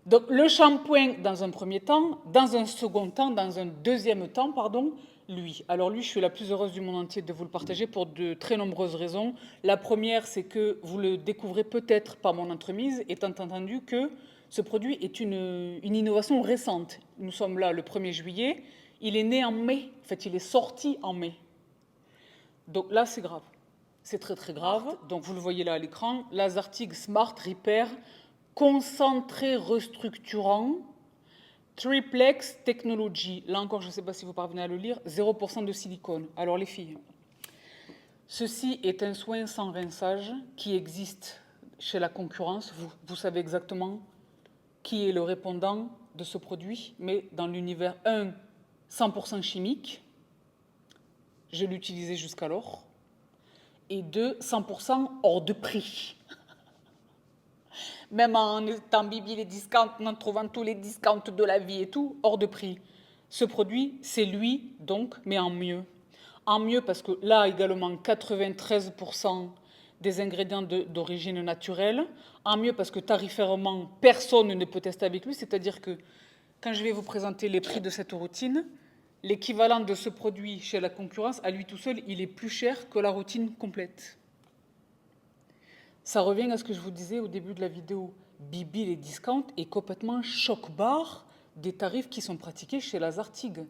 Donc le shampoing dans un premier temps, dans un second temps, dans un deuxième temps, pardon, lui. Alors lui, je suis la plus heureuse du monde entier de vous le partager pour de très nombreuses raisons. La première, c'est que vous le découvrez peut-être par mon entremise, étant entendu que ce produit est une innovation récente. Nous sommes là le 1er juillet, il est né en mai, en fait il est sorti en mai. Donc là, c'est grave. C'est très très grave. Donc vous le voyez là à l'écran, Lazartigue Smart Repair, concentré restructurant, Triplex Technology. Là encore, je ne sais pas si vous parvenez à le lire, 0% de silicone. Alors les filles, ceci est un soin sans rinçage qui existe chez la concurrence. Vous savez exactement qui est le répondant de ce produit, mais dans l'univers 1, 100% chimique, je l'utilisais jusqu'alors, et 2, 100% hors de prix. Même en étant bibi les discounts, en trouvant tous les discounts de la vie et tout, hors de prix. Ce produit, c'est lui, donc, mais en mieux. En mieux parce que là, également, 93% des ingrédients d'origine naturelle. En mieux parce que tarifairement, personne ne peut tester avec lui. C'est-à-dire que quand je vais vous présenter les prix de cette routine, l'équivalent de ce produit chez la concurrence, à lui tout seul, il est plus cher que la routine complète. Ça revient à ce que je vous disais au début de la vidéo. Bibi les discounts est complètement choc-barre des tarifs qui sont pratiqués chez Lazartigue.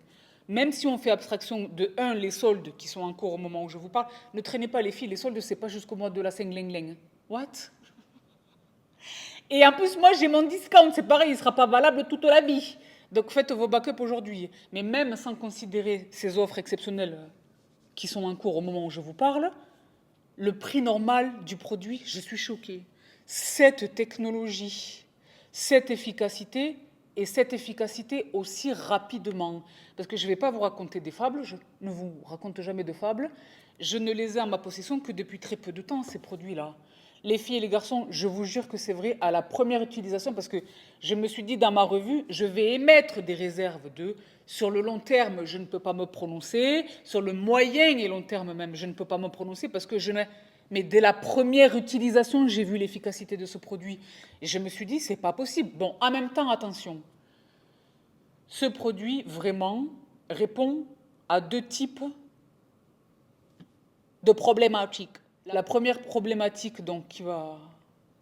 Même si on fait abstraction de les soldes qui sont en cours au moment où je vous parle, ne traînez pas les filles, les soldes, c'est pas jusqu'au mois de la Seng-Leng-Leng. What? Et en plus, moi, j'ai mon discount, c'est pareil, il ne sera pas valable toute la vie. Donc faites vos backups aujourd'hui. Mais même sans considérer ces offres exceptionnelles qui sont en cours au moment où je vous parle, le prix normal du produit, je suis choquée. Cette technologie, cette efficacité, et cette efficacité aussi rapidement. Parce que je ne vais pas vous raconter des fables, je ne vous raconte jamais de fables. Je ne les ai en ma possession que depuis très peu de temps, ces produits-là. Les filles et les garçons, je vous jure que c'est vrai à la première utilisation, parce que je me suis dit dans ma revue, je vais émettre des réserves sur le long terme, je ne peux pas me prononcer, sur le moyen et long terme même, je ne peux pas me prononcer parce que mais dès la première utilisation, j'ai vu l'efficacité de ce produit. Et je me suis dit, c'est pas possible. Bon, en même temps, attention. Ce produit, vraiment, répond à 2 types de problématiques. La première problématique, donc, qui va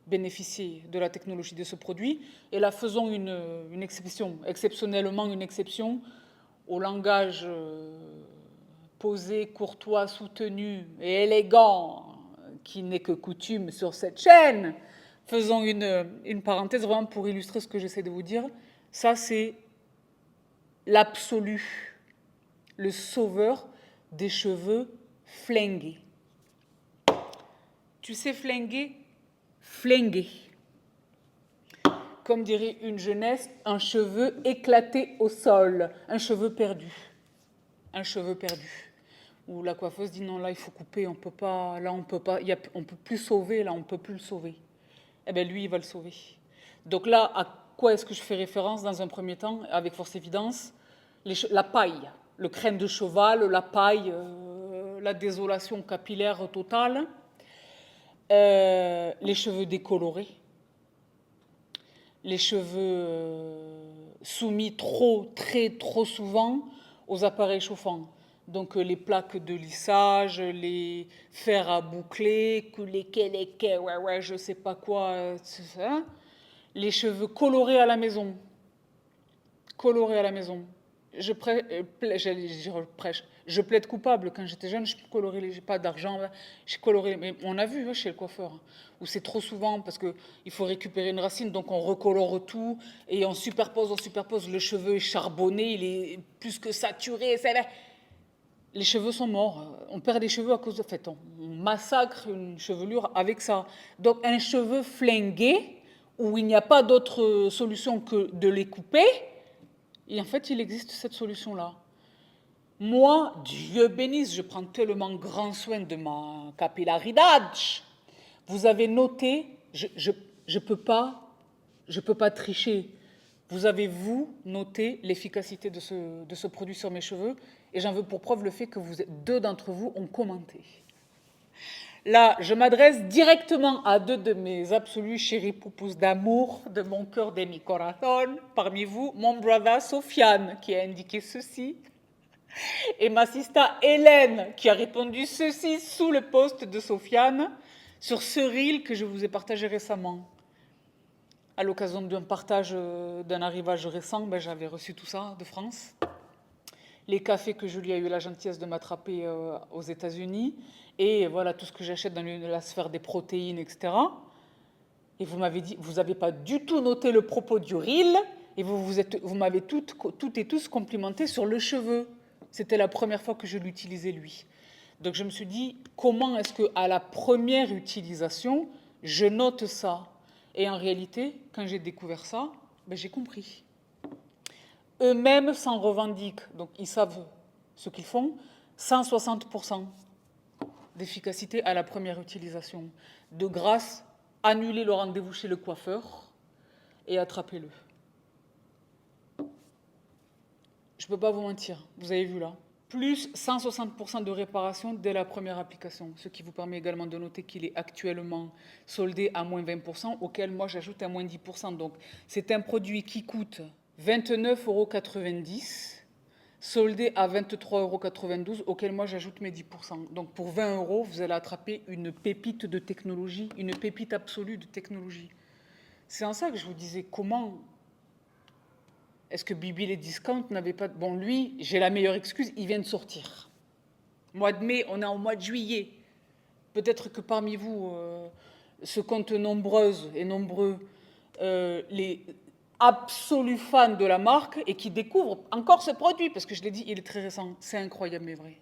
bénéficier de la technologie de ce produit, et là, faisons une exception, exceptionnellement une exception au langage posé, courtois, soutenu et élégant, qui n'est que coutume sur cette chaîne. Faisons une parenthèse vraiment pour illustrer ce que j'essaie de vous dire. Ça, c'est l'absolu, le sauveur des cheveux flingués. Tu sais flinguer? Flinguer. Comme dirait une jeunesse, un cheveu éclaté au sol, un cheveu perdu. Un cheveu perdu. Où la coiffeuse dit non, là il faut couper, on peut pas, là on peut pas, on peut plus sauver, là on peut plus le sauver. Eh bien lui il va le sauver. Donc là, à quoi est-ce que je fais référence dans un premier temps? Avec force évidence, la paille, le crâne de cheval, la paille, la désolation capillaire totale, les cheveux décolorés, les cheveux soumis trop souvent aux appareils chauffants. Donc les plaques de lissage, les fers à boucler, je sais pas quoi, hein. Les cheveux colorés à la maison. Colorés à la maison. Je plaide coupable. Quand j'étais jeune, je colorais, j'ai pas d'argent, j'ai coloré. Mais on a vu chez le coiffeur, où c'est trop souvent parce qu'il faut récupérer une racine, donc on recolore tout et on superpose. Le cheveu est charbonné, il est plus que saturé. Les cheveux sont morts. On perd des cheveux à cause de fait. On massacre une chevelure avec ça. Donc un cheveu flingué, où il n'y a pas d'autre solution que de les couper. Et en fait, il existe cette solution-là. Moi, Dieu bénisse, je prends tellement grand soin de ma capillarité. Vous avez noté, je peux pas tricher. Vous avez, vous, noté l'efficacité de ce produit sur mes cheveux. Et j'en veux pour preuve le fait que 2 d'entre vous ont commenté. Là, je m'adresse directement à 2 de mes absolus chéris poupous d'amour, de mon cœur, de mi corazón. Parmi vous, mon brother Sofiane, qui a indiqué ceci, et ma sista Hélène, qui a répondu ceci sous le post de Sofiane, sur ce reel que je vous ai partagé récemment. À l'occasion d'un partage d'un arrivage récent, j'avais reçu tout ça de France. Les cafés que Julie a eu la gentillesse de m'attraper aux États-Unis, et voilà tout ce que j'achète dans la sphère des protéines, etc. Et vous m'avez dit, vous n'avez pas du tout noté le propos du reel, et vous m'avez toutes et tous complimenté sur le cheveu. C'était la première fois que je l'utilisais, lui. Donc je me suis dit, comment est-ce qu'à la première utilisation, je note ça? Et en réalité, quand j'ai découvert ça, Ben, j'ai compris. Eux-mêmes s'en revendiquent, donc ils savent ce qu'ils font. 160% d'efficacité à la première utilisation. De grâce, annulez le rendez-vous chez le coiffeur et attrapez-le. Je ne peux pas vous mentir, vous avez vu là. Plus 160% de réparation dès la première application, ce qui vous permet également de noter qu'il est actuellement soldé à moins 20%, auquel moi j'ajoute à moins 10%. Donc c'est un produit qui coûte 29,90 €, soldé à 23,92 €, auquel moi j'ajoute mes 10%. Donc pour 20 €, vous allez attraper une pépite de technologie, une pépite absolue de technologie. C'est en ça que je vous disais, comment est-ce que Bibi les Discount n'avait pas... Bon, lui, j'ai la meilleure excuse, il vient de sortir. Mois de mai, on est en mois de juillet. Peut-être que parmi vous se comptent nombreuses et nombreux les absolus fans de la marque et qui découvrent encore ce produit, parce que je l'ai dit, il est très récent. C'est incroyable, mais vrai.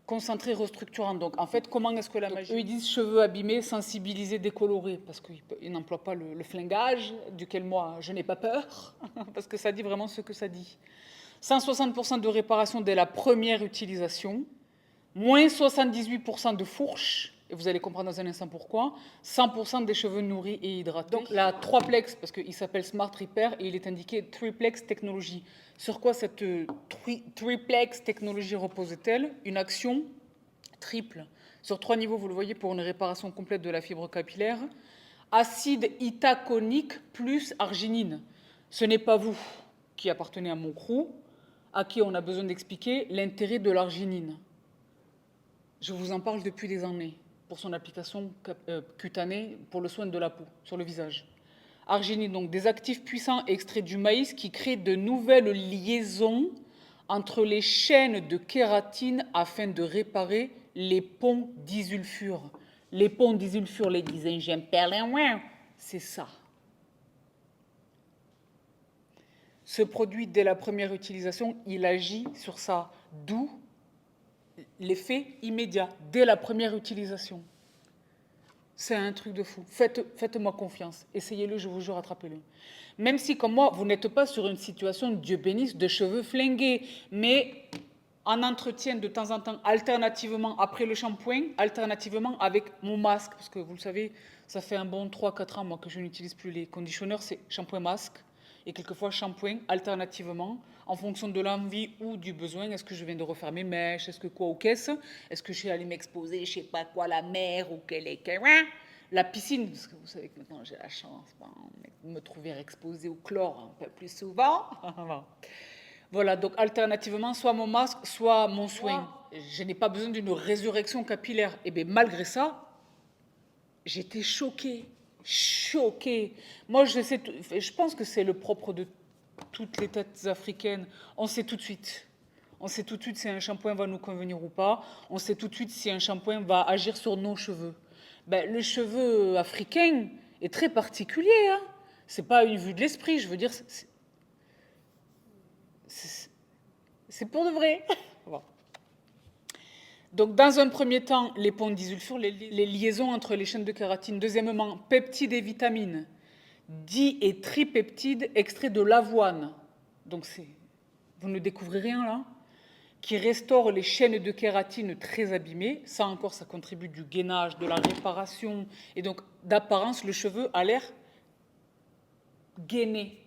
Concentré, restructurant. Donc, en fait, comment est-ce que la magie... Eux, ils disent cheveux abîmés, sensibilisés, décolorés, parce qu'ils n'emploient pas le flingage, duquel moi, je n'ai pas peur, parce que ça dit vraiment ce que ça dit. 160% de réparation dès la première utilisation, moins 78% de fourche, et vous allez comprendre dans un instant pourquoi, 100% des cheveux nourris et hydratés. Donc la 3plex, parce qu'il s'appelle Smart Repair et il est indiqué triplex technologie. Sur quoi cette triplex technologie repose-t-elle? Une action triple. Sur 3 niveaux, vous le voyez, pour une réparation complète de la fibre capillaire. Acide itaconique plus arginine. Ce n'est pas vous qui appartenez à mon crew, à qui on a besoin d'expliquer l'intérêt de l'arginine. Je vous en parle depuis des années pour son application cutanée pour le soin de la peau, sur le visage. Arginine, donc des actifs puissants extraits du maïs qui créent de nouvelles liaisons entre les chaînes de kératine afin de réparer les ponts disulfure. Les ponts disulfure, les disaient, j'aime perler, c'est ça. Ce produit, dès la première utilisation, il agit sur ça, d'où l'effet immédiat, dès la première utilisation. C'est un truc de fou. Faites-moi confiance. Essayez-le, je vous jure, attrapez-le. Même si, comme moi, vous n'êtes pas sur une situation, Dieu bénisse, de cheveux flingués, mais en entretien de temps en temps, alternativement après le shampoing, alternativement avec mon masque, parce que vous le savez, ça fait un bon 3-4 ans, moi, que je n'utilise plus les conditionneurs, c'est shampoing-masque, et quelquefois shampoing alternativement, en fonction de l'envie ou du besoin. Est-ce que je viens de refaire mes mèches? Est-ce que quoi ou qu'est-ce? Est-ce que je suis allée m'exposer, je sais pas quoi, la mer ou la piscine? Parce que vous savez que maintenant j'ai la chance de me trouver exposée au chlore un peu plus souvent. Voilà, donc alternativement, soit mon masque, soit mon soin. Je n'ai pas besoin d'une résurrection capillaire. Et bien malgré ça, j'étais choquée. Moi, je pense que c'est le propre de toutes les têtes africaines. On sait tout de suite. On sait tout de suite si un shampoing va nous convenir ou pas. On sait tout de suite si un shampoing va agir sur nos cheveux. Ben, le cheveu africain est très particulier. Hein. C'est pas une vue de l'esprit. Je veux dire, c'est pour de vrai. Bon. Donc, dans un premier temps, les ponts disulfure, les liaisons entre les chaînes de kératine. Deuxièmement, peptides et vitamines, di- et tripeptides extraits de l'avoine. Donc, vous ne découvrez rien là, qui restaure les chaînes de kératine très abîmées. Ça encore, ça contribue du gainage, de la réparation. Et donc, d'apparence, le cheveu a l'air gainé.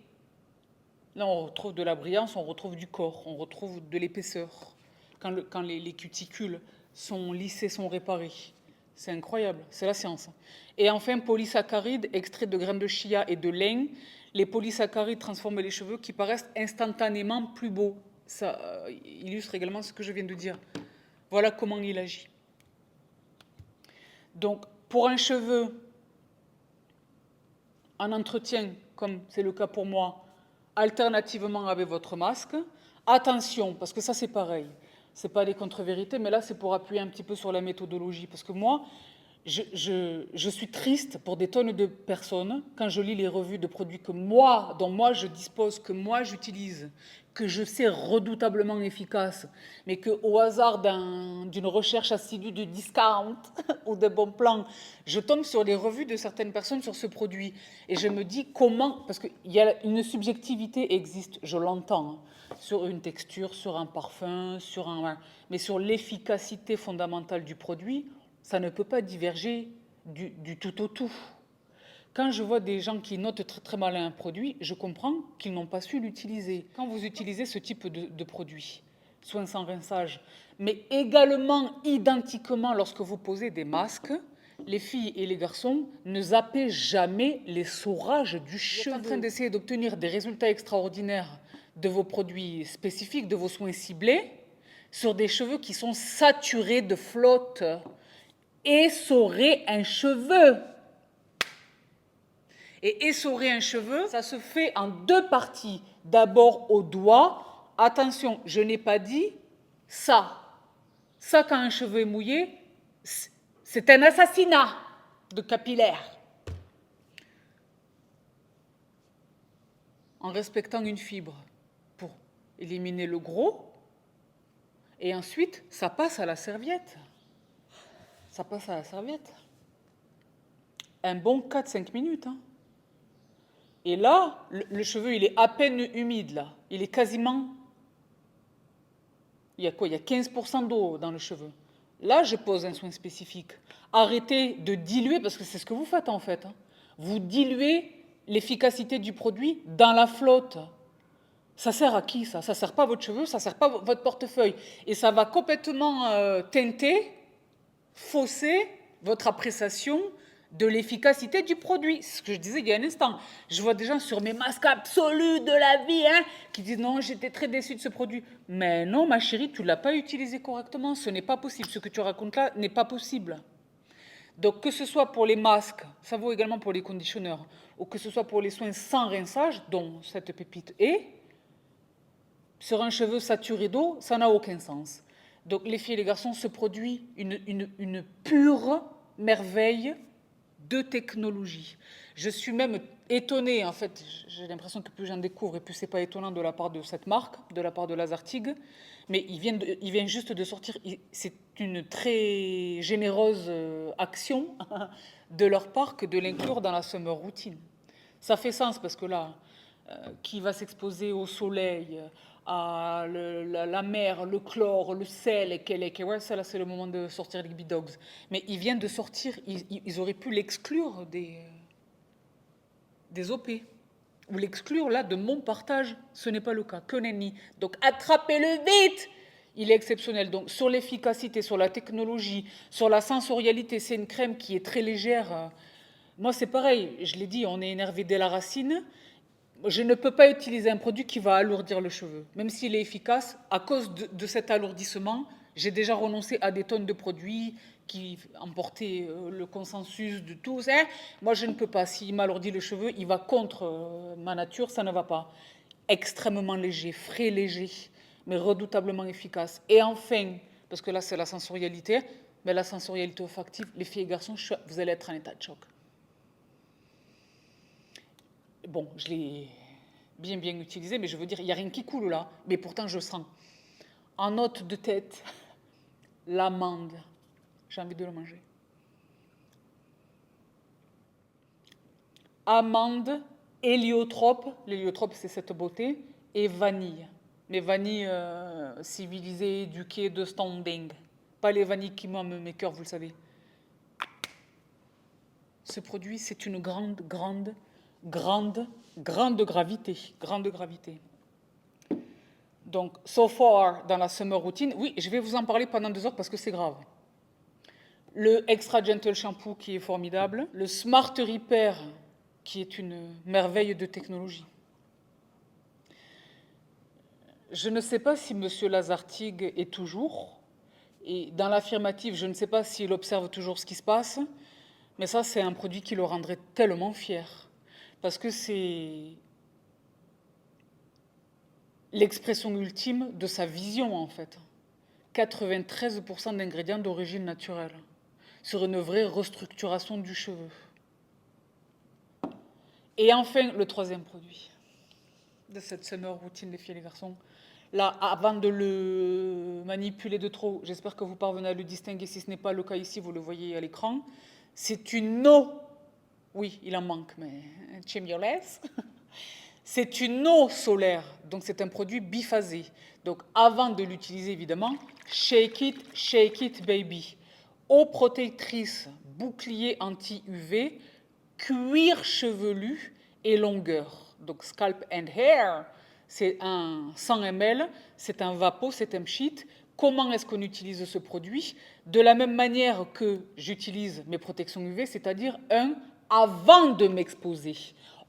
Là, on retrouve de la brillance, on retrouve du corps, on retrouve de l'épaisseur. Quand les cuticules sont lissées, sont réparées. C'est incroyable, c'est la science. Et enfin, polysaccharides, extraits de graines de chia et de lin. Les polysaccharides transforment les cheveux qui paraissent instantanément plus beaux. Ça illustre également ce que je viens de dire. Voilà comment il agit. Donc, pour un cheveu en entretien, comme c'est le cas pour moi, alternativement avec votre masque, attention, parce que ça c'est pareil. C'est pas des contre-vérités, mais là c'est pour appuyer un petit peu sur la méthodologie. Parce que moi, Je suis triste pour des tonnes de personnes quand je lis les revues de produits que moi, dont moi je dispose, que moi j'utilise, que je sais redoutablement efficace, mais qu'au hasard d'une recherche assidue de discount ou de bons plans, je tombe sur les revues de certaines personnes sur ce produit. Et je me dis comment, parce qu'il y a une subjectivité existe, je l'entends, hein, sur une texture, sur un parfum, mais sur l'efficacité fondamentale du produit, ça ne peut pas diverger du tout au tout. Quand je vois des gens qui notent très très mal un produit, je comprends qu'ils n'ont pas su l'utiliser. Quand vous utilisez ce type de produit, soin sans rinçage, mais également identiquement lorsque vous posez des masques, les filles et les garçons, ne zappez jamais les sourages du cheveu. Vous êtes en train d'essayer d'obtenir des résultats extraordinaires de vos produits spécifiques, de vos soins ciblés, sur des cheveux qui sont saturés de flotte. Essorer un cheveu. Et essorer un cheveu, ça se fait en deux parties. D'abord au doigt. Attention, je n'ai pas dit ça. Ça, quand un cheveu est mouillé, c'est un assassinat de capillaire. En respectant une fibre pour éliminer le gros. Et ensuite, ça passe à la serviette. Ça passe à la serviette. Un bon 4-5 minutes. Hein. Et là, le cheveu, il est à peine humide, là. Il est quasiment... Il y a quoi? Il y a 15% d'eau dans le cheveu. Là, je pose un soin spécifique. Arrêtez de diluer, parce que c'est ce que vous faites, en fait. Hein. Vous diluez l'efficacité du produit dans la flotte. Ça sert à qui, ça? Ça ne sert pas à votre cheveu, ça ne sert pas à votre portefeuille. Et ça va complètement teinter, fausser votre appréciation de l'efficacité du produit. C'est ce que je disais il y a un instant. Je vois des gens sur mes masques absolus de la vie qui disent non, j'étais très déçue de ce produit. Mais non, ma chérie, tu ne l'as pas utilisé correctement. Ce n'est pas possible. Ce que tu racontes là n'est pas possible. Donc que ce soit pour les masques, ça vaut également pour les conditionneurs, ou que ce soit pour les soins sans rinçage, dont cette pépite est, sur un cheveu saturé d'eau, ça n'a aucun sens. Donc les filles et les garçons, ce produit, une pure merveille de technologie. Je suis même étonnée, en fait, j'ai l'impression que plus j'en découvre et plus c'est pas étonnant de la part de cette marque, de la part de Lazartigue, mais il vient juste de sortir, c'est une très généreuse action de leur part que de l'inclure dans la summer routine. Ça fait sens parce que là, qui va s'exposer au soleil, à la mer, le chlore, le sel, et ouais, ça là c'est le moment de sortir les bidogs. Mais ils viennent de sortir, ils auraient pu l'exclure des OP. Ou l'exclure là de mon partage, ce n'est pas le cas, que nenni. Donc attrapez-le vite. Il est exceptionnel. Donc sur l'efficacité, sur la technologie, sur la sensorialité, c'est une crème qui est très légère. Moi c'est pareil, je l'ai dit, on est énervé dès la racine. Je ne peux pas utiliser un produit qui va alourdir le cheveu. Même s'il est efficace, à cause de cet alourdissement, j'ai déjà renoncé à des tonnes de produits qui emportaient le consensus de tous. Hein. Moi, je ne peux pas. S'il m'alourdit le cheveu, il va contre ma nature, ça ne va pas. Extrêmement léger, frais léger, mais redoutablement efficace. Et enfin, parce que là, c'est la sensorialité, mais la sensorialité olfactive, les filles et garçons, vous allez être en état de choc. Bon, je l'ai bien utilisé, mais je veux dire, il n'y a rien qui coule là. Mais pourtant, je sens. En note de tête, l'amande. J'ai envie de le manger. Amande, héliotrope. L'héliotrope, c'est cette beauté. Et vanille. Mais vanille civilisée, éduquée, de standing. Pas les vanilles qui m'aiment mes cœurs, vous le savez. Ce produit, c'est une grande gravité. Grande gravité. Donc, so far, dans la summer routine, oui, je vais vous en parler pendant 2 heures parce que c'est grave. Le Extra Gentle Shampoo qui est formidable. Le Smart Repair qui est une merveille de technologie. Je ne sais pas si M. Lazartigue est toujours, et dans l'affirmative, je ne sais pas s'il observe toujours ce qui se passe, mais ça, c'est un produit qui le rendrait tellement fier. Parce que c'est l'expression ultime de sa vision, en fait. 93% d'ingrédients d'origine naturelle. sur une vraie restructuration du cheveu. Et enfin, le troisième produit de cette summer routine, les filles et les garçons. Là, avant de le manipuler de trop, j'espère que vous parvenez à le distinguer. Si ce n'est pas le cas ici, vous le voyez à l'écran. C'est une eau. Oui, il en manque, mais chimioles. C'est une eau solaire, donc c'est un produit biphasé. Donc avant de l'utiliser, évidemment, shake it, baby. Eau protectrice, bouclier anti-UV, cuir chevelu et longueur. Donc scalp and hair, c'est un 100 ml, c'est un vapeau, c'est un sheet. Comment est-ce qu'on utilise ce produit? De la même manière que j'utilise mes protections UV, c'est-à-dire avant de m'exposer.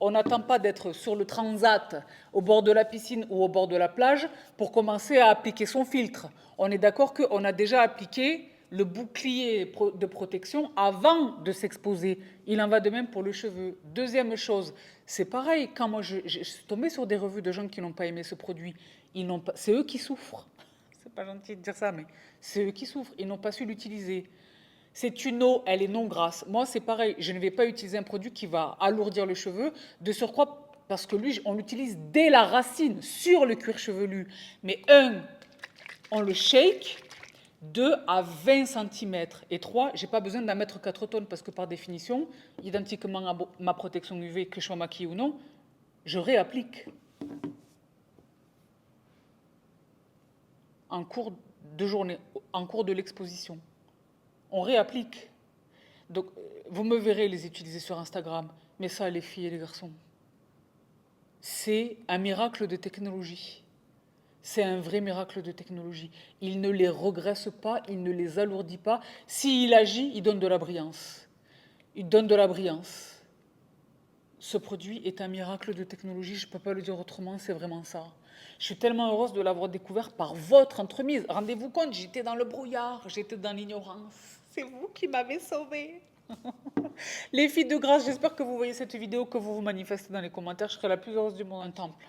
On n'attend pas d'être sur le transat, au bord de la piscine ou au bord de la plage pour commencer à appliquer son filtre. On est d'accord qu'on a déjà appliqué le bouclier de protection avant de s'exposer. Il en va de même pour le cheveu. Deuxième chose, c'est pareil, quand moi je suis tombée sur des revues de gens qui n'ont pas aimé ce produit, c'est eux qui souffrent. C'est pas gentil de dire ça, mais c'est eux qui souffrent. Ils n'ont pas su l'utiliser. C'est une eau, elle est non grasse. Moi, c'est pareil, je ne vais pas utiliser un produit qui va alourdir le cheveu. De surcroît, parce que lui, on l'utilise dès la racine, sur le cuir chevelu. Mais on le shake, 2 à 20 cm. Et 3, je n'ai pas besoin d'en mettre 4 tonnes parce que par définition, identiquement à ma protection UV, que je sois maquillée ou non, je réapplique en cours de journée, en cours de l'exposition. On réapplique. Donc, vous me verrez les utiliser sur Instagram, mais ça, les filles et les garçons, c'est un miracle de technologie. C'est un vrai miracle de technologie. Il ne les regresse pas, il ne les alourdit pas. S'il agit, il donne de la brillance. Il donne de la brillance. Ce produit est un miracle de technologie, je ne peux pas le dire autrement, c'est vraiment ça. Je suis tellement heureuse de l'avoir découvert par votre entremise. Rendez-vous compte, j'étais dans le brouillard, j'étais dans l'ignorance. C'est vous qui m'avez sauvée. Les filles de grâce, j'espère que vous voyez cette vidéo, que vous vous manifestez dans les commentaires. Je serai la plus heureuse du monde. Un temple.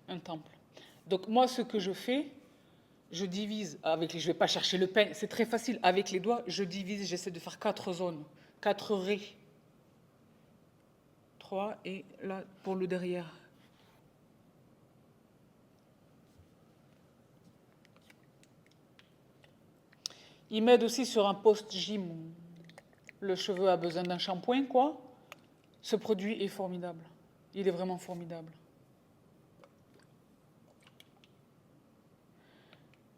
Un temple. Donc moi, ce que je fais, je divise avec les... Je ne vais pas chercher le pain, c'est très facile. Avec les doigts, je divise, j'essaie de faire 4 zones, 4 raies. 3 et là, pour le derrière. Il m'aide aussi sur un post-gym où le cheveu a besoin d'un shampoing, quoi. Ce produit est formidable. Il est vraiment formidable.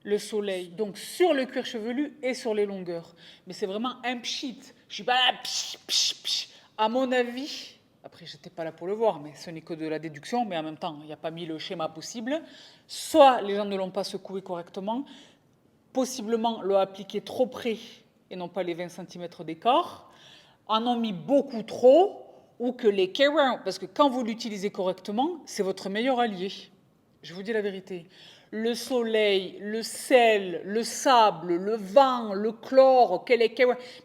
Le soleil, donc sur le cuir chevelu et sur les longueurs. Mais c'est vraiment un pchit. Je suis pas là, pch, pch, pch. À mon avis, après j'étais pas là pour le voir, mais ce n'est que de la déduction, mais en même temps, il n'y a pas mis le schéma possible. Soit les gens ne l'ont pas secoué correctement, possiblement l'ont appliqué trop près et non pas les 20 cm d'écart, en ont mis beaucoup trop, ou que les Karen, parce que quand vous l'utilisez correctement, c'est votre meilleur allié. Je vous dis la vérité. Le soleil, le sel, le sable, le vent, le chlore,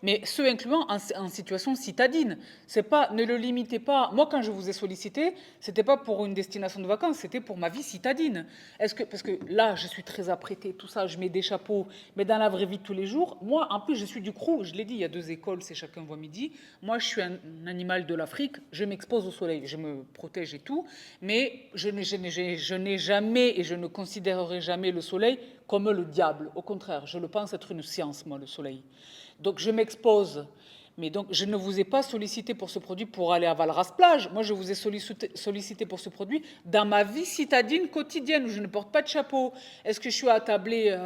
mais ceux incluant en situation citadine. C'est pas, ne le limitez pas. Moi, quand je vous ai sollicité, c'était pas pour une destination de vacances, c'était pour ma vie citadine. Parce que là, je suis très apprêtée, tout ça, je mets des chapeaux, mais dans la vraie vie de tous les jours, moi, en plus, je suis du crew. Je l'ai dit, il y a 2 écoles, c'est chacun voit midi. Moi, je suis un animal de l'Afrique, je m'expose au soleil, je me protège et tout, mais je n'ai jamais et je ne considérerai jamais le soleil comme le diable. Au contraire, je le pense être une science, moi, le soleil. Donc, je m'expose. Mais donc, je ne vous ai pas sollicité pour ce produit pour aller à Valras-Plage. Moi, je vous ai sollicité pour ce produit dans ma vie citadine quotidienne où je ne porte pas de chapeau. Est-ce que je suis attablée,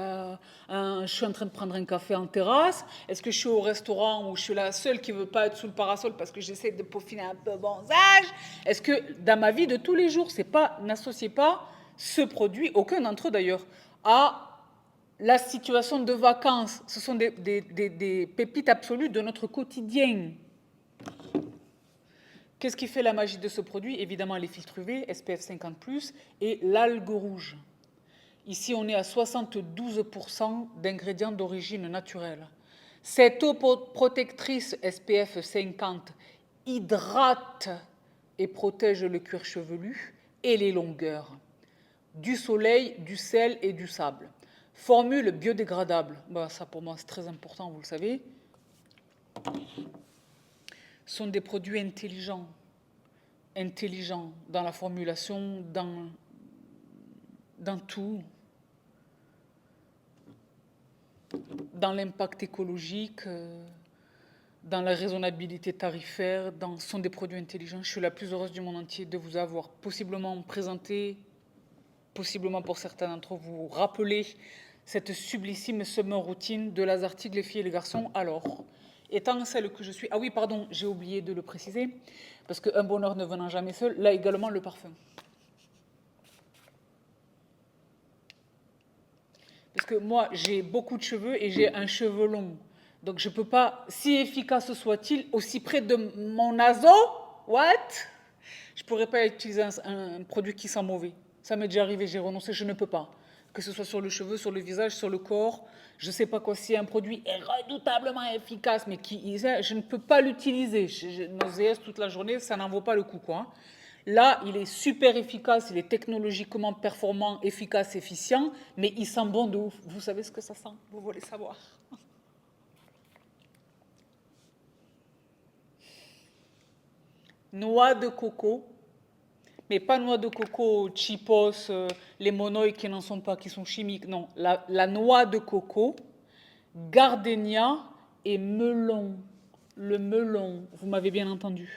je suis en train de prendre un café en terrasse? Est-ce que je suis au restaurant où je suis la seule qui ne veut pas être sous le parasol parce que j'essaie de peaufiner un peu mon âge? Est-ce que dans ma vie de tous les jours, n'associez pas ce produit, aucun d'entre eux d'ailleurs, à la situation de vacances. Ce sont des pépites absolues de notre quotidien. Qu'est-ce qui fait la magie de ce produit? Évidemment, les filtres UV, SPF 50+, et l'algue rouge. Ici, on est à 72% d'ingrédients d'origine naturelle. Cette eau protectrice SPF 50 hydrate et protège le cuir chevelu et les longueurs. Du soleil, du sel et du sable. Formule biodégradable. Ça, pour moi, c'est très important, vous le savez. sont des produits intelligents. Intelligents dans la formulation, dans tout. Dans l'impact écologique, dans la raisonnabilité tarifaire, sont des produits intelligents. Je suis la plus heureuse du monde entier de vous avoir possiblement présenté, possiblement pour certains d'entre vous, rappeler cette sublissime summer routine de les articles Les filles et les garçons. Alors, étant celle que je suis... Ah oui, pardon, j'ai oublié de le préciser, parce qu'un bonheur ne venant jamais seul, là également le parfum. Parce que moi, j'ai beaucoup de cheveux et j'ai un cheveu long. Donc je ne peux pas, si efficace soit-il, aussi près de mon naso, what? Je ne pourrais pas utiliser un produit qui sent mauvais. Ça m'est déjà arrivé, j'ai renoncé, je ne peux pas. Que ce soit sur le cheveu, sur le visage, sur le corps, je ne sais pas quoi, si un produit est redoutablement efficace, mais je ne peux pas l'utiliser. Je nauséeuse toute la journée, ça n'en vaut pas le coup, quoi. Là, il est super efficace, il est technologiquement performant, efficace, efficient, mais il sent bon de ouf. Vous savez ce que ça sent? Vous voulez savoir? Noix de coco, mais pas noix de coco cheapos, les monoïs qui n'en sont pas, qui sont chimiques, non. La noix de coco, gardénia et melon. Le melon, vous m'avez bien entendu.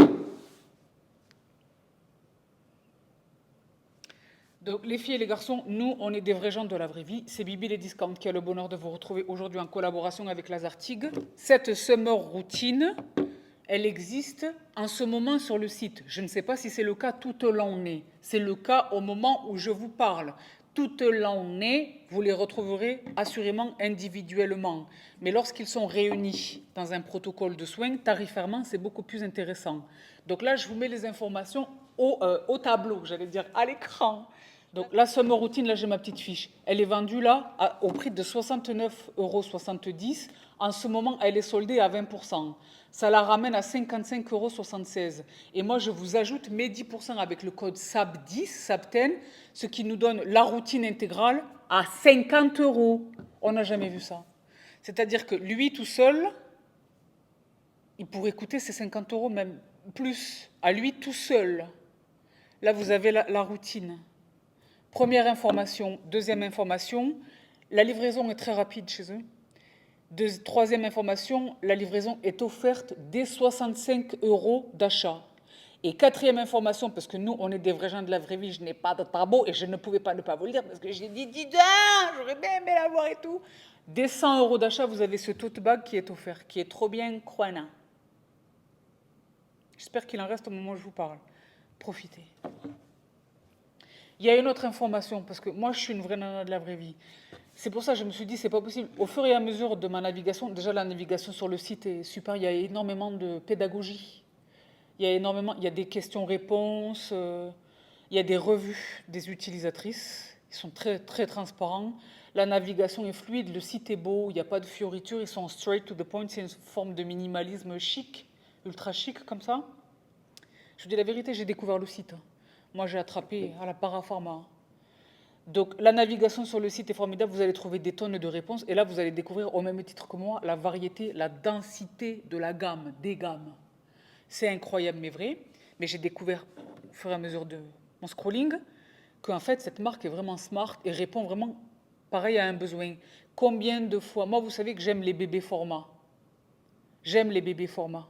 Donc, les filles et les garçons, nous, on est des vrais gens de la vraie vie. C'est Bibi les Discount qui a le bonheur de vous retrouver aujourd'hui en collaboration avec Lazartigue. Cette summer routine, elle existe en ce moment sur le site. Je ne sais pas si c'est le cas toute l'année. C'est le cas au moment où je vous parle. Toute l'année, vous les retrouverez assurément individuellement. Mais lorsqu'ils sont réunis dans un protocole de soins, tarifairement, c'est beaucoup plus intéressant. Donc là, je vous mets les informations au tableau, j'allais dire à l'écran. Donc la summer routine, là j'ai ma petite fiche. Elle est vendue là au prix de 69,70 €. En ce moment, elle est soldée à 20%. Ça la ramène à 55,76 €. Et moi, je vous ajoute mes 10% avec le code SAB10, SAB10, ce qui nous donne la routine intégrale à 50 €. On n'a jamais vu ça. C'est-à-dire que lui tout seul, il pourrait coûter ces 50 €, même plus, à lui tout seul. Là, vous avez la routine. Première information. Deuxième information, la livraison est très rapide chez eux. Troisième information, la livraison est offerte dès 65 € d'achat. Et quatrième information, parce que nous, on est des vrais gens de la vraie vie, je n'ai pas de tabou et je ne pouvais pas ne pas vous le dire parce que j'ai dit, j'aurais bien aimé l'avoir et tout. Dès 100 € d'achat, vous avez ce tote bag qui est offert, qui est trop bien croana. J'espère qu'il en reste au moment où je vous parle. Profitez. Il y a une autre information, parce que moi, je suis une vraie nana de la vraie vie. C'est pour ça que je me suis dit, c'est pas possible. Au fur et à mesure de ma navigation, déjà la navigation sur le site est super, il y a énormément de pédagogie. Il y a des questions-réponses, il y a des revues des utilisatrices. Ils sont très, très transparents. La navigation est fluide, le site est beau, il n'y a pas de fioritures, ils sont straight to the point, c'est une forme de minimalisme chic, ultra chic comme ça. Je vous dis la vérité, j'ai découvert le site. Moi, j'ai attrapé à la parapharma. Donc, la navigation sur le site est formidable. Vous allez trouver des tonnes de réponses. Et là, vous allez découvrir, au même titre que moi, la variété, la densité de la gamme, des gammes. C'est incroyable, mais vrai. Mais j'ai découvert, au fur et à mesure de mon scrolling, qu'en fait, cette marque est vraiment smart et répond vraiment, pareil, à un besoin. Combien de fois... Moi, vous savez que j'aime les bébés formats. J'aime les bébés formats.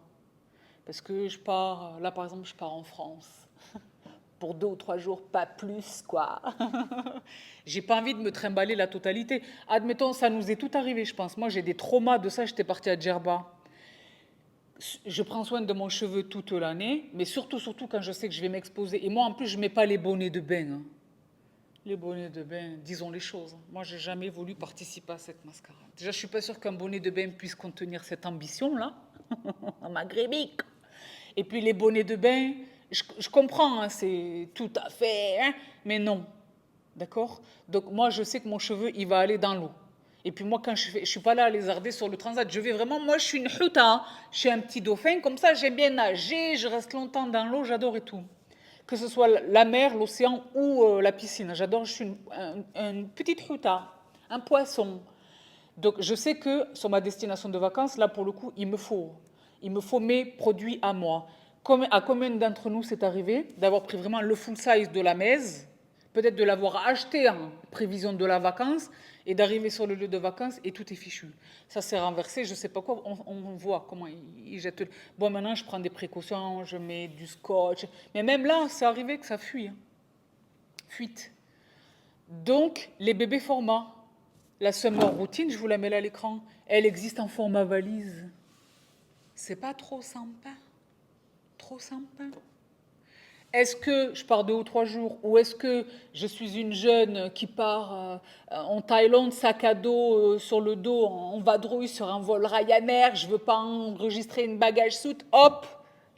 Parce que je pars... Là, par exemple, je pars en France. Pour 2 ou 3 jours, pas plus, quoi. J'ai pas envie de me trimballer la totalité. Admettons, ça nous est tout arrivé, je pense. Moi, j'ai des traumas de ça. J'étais partie à Djerba. Je prends soin de mon cheveu toute l'année, mais surtout quand je sais que je vais m'exposer. Et moi, en plus, je mets pas les bonnets de bain. Hein. Les bonnets de bain, disons les choses. Moi, j'ai jamais voulu participer à cette mascarade. Déjà, je suis pas sûre qu'un bonnet de bain puisse contenir cette ambition-là, maghrébine. Et puis les bonnets de bain, je comprends, hein, c'est tout à fait, hein, mais non, d'accord? Donc moi, je sais que mon cheveu, il va aller dans l'eau. Et puis moi, quand je suis pas là à lézarder sur le transat, je vais vraiment, moi, je suis une huta, je suis un petit dauphin, comme ça, j'aime bien nager, je reste longtemps dans l'eau, j'adore et tout. Que ce soit la mer, l'océan ou la piscine, j'adore, je suis une petite huta, un poisson. Donc je sais que sur ma destination de vacances, là, pour le coup, il me faut Il me faut mes produits à moi. À combien d'entre nous c'est arrivé d'avoir pris vraiment le full size de la mèze, peut-être de l'avoir acheté en prévision de la vacance, et d'arriver sur le lieu de vacances et tout est fichu. Ça s'est renversé, je ne sais pas quoi, on voit comment ils jettent. Bon, maintenant je prends des précautions, je mets du scotch, mais même là, c'est arrivé que ça fuit. Fuite. Donc, les bébés formats, la summer routine, je vous la mets là à l'écran, elle existe en format valise. C'est pas trop sympa? Trop sympa? Est-ce que je pars 2 ou 3 jours ou est-ce que je suis une jeune qui part en Thaïlande, sac à dos sur le dos, en vadrouille sur un vol Ryanair, je ne veux pas enregistrer une bagage soute, hop,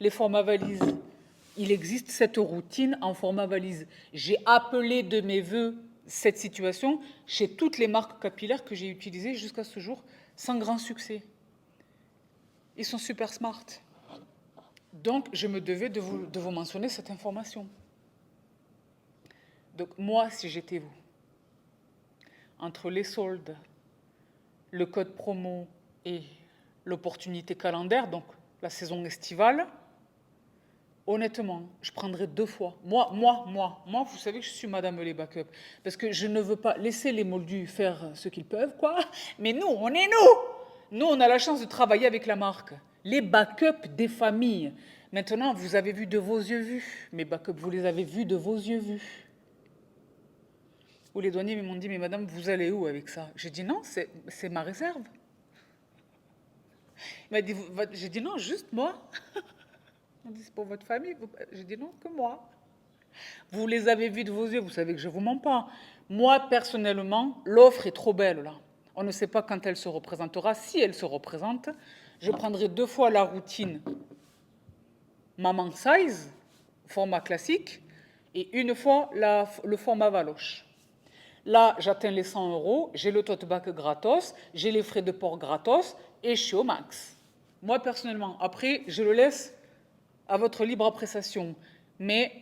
les formats valises. Il existe cette routine en format valise. J'ai appelé de mes voeux cette situation chez toutes les marques capillaires que j'ai utilisées jusqu'à ce jour, sans grand succès. Ils sont super smart. Donc, je me devais de vous mentionner cette information. Donc, moi, si j'étais vous, entre les soldes, le code promo et l'opportunité calendaire, donc la saison estivale, honnêtement, je prendrais 2 fois. Moi, vous savez que je suis madame les backups. Parce que je ne veux pas laisser les moldus faire ce qu'ils peuvent, quoi. Mais nous, on est nous. Nous, on a la chance de travailler avec la marque. Les backups des familles. Maintenant, vous avez vu de vos yeux vus. Mes backups, vous les avez vus de vos yeux vus. Où les douaniers m'ont dit, mais madame, vous allez où avec ça? J'ai dit, non, c'est ma réserve. J'ai dit, non, juste moi. On dit, c'est pour votre famille. J'ai dit, non, que moi. Vous les avez vus de vos yeux, vous savez que je ne vous mens pas. Moi, personnellement, l'offre est trop belle, là. On ne sait pas quand elle se représentera. Si elle se représente, je prendrai 2 fois la routine Maman Size, format classique, et 1 fois le format Valoche. Là, j'atteins les 100 €, j'ai le tote bag gratos, j'ai les frais de port gratos, et je suis au max. Moi, personnellement, après, je le laisse à votre libre appréciation. Mais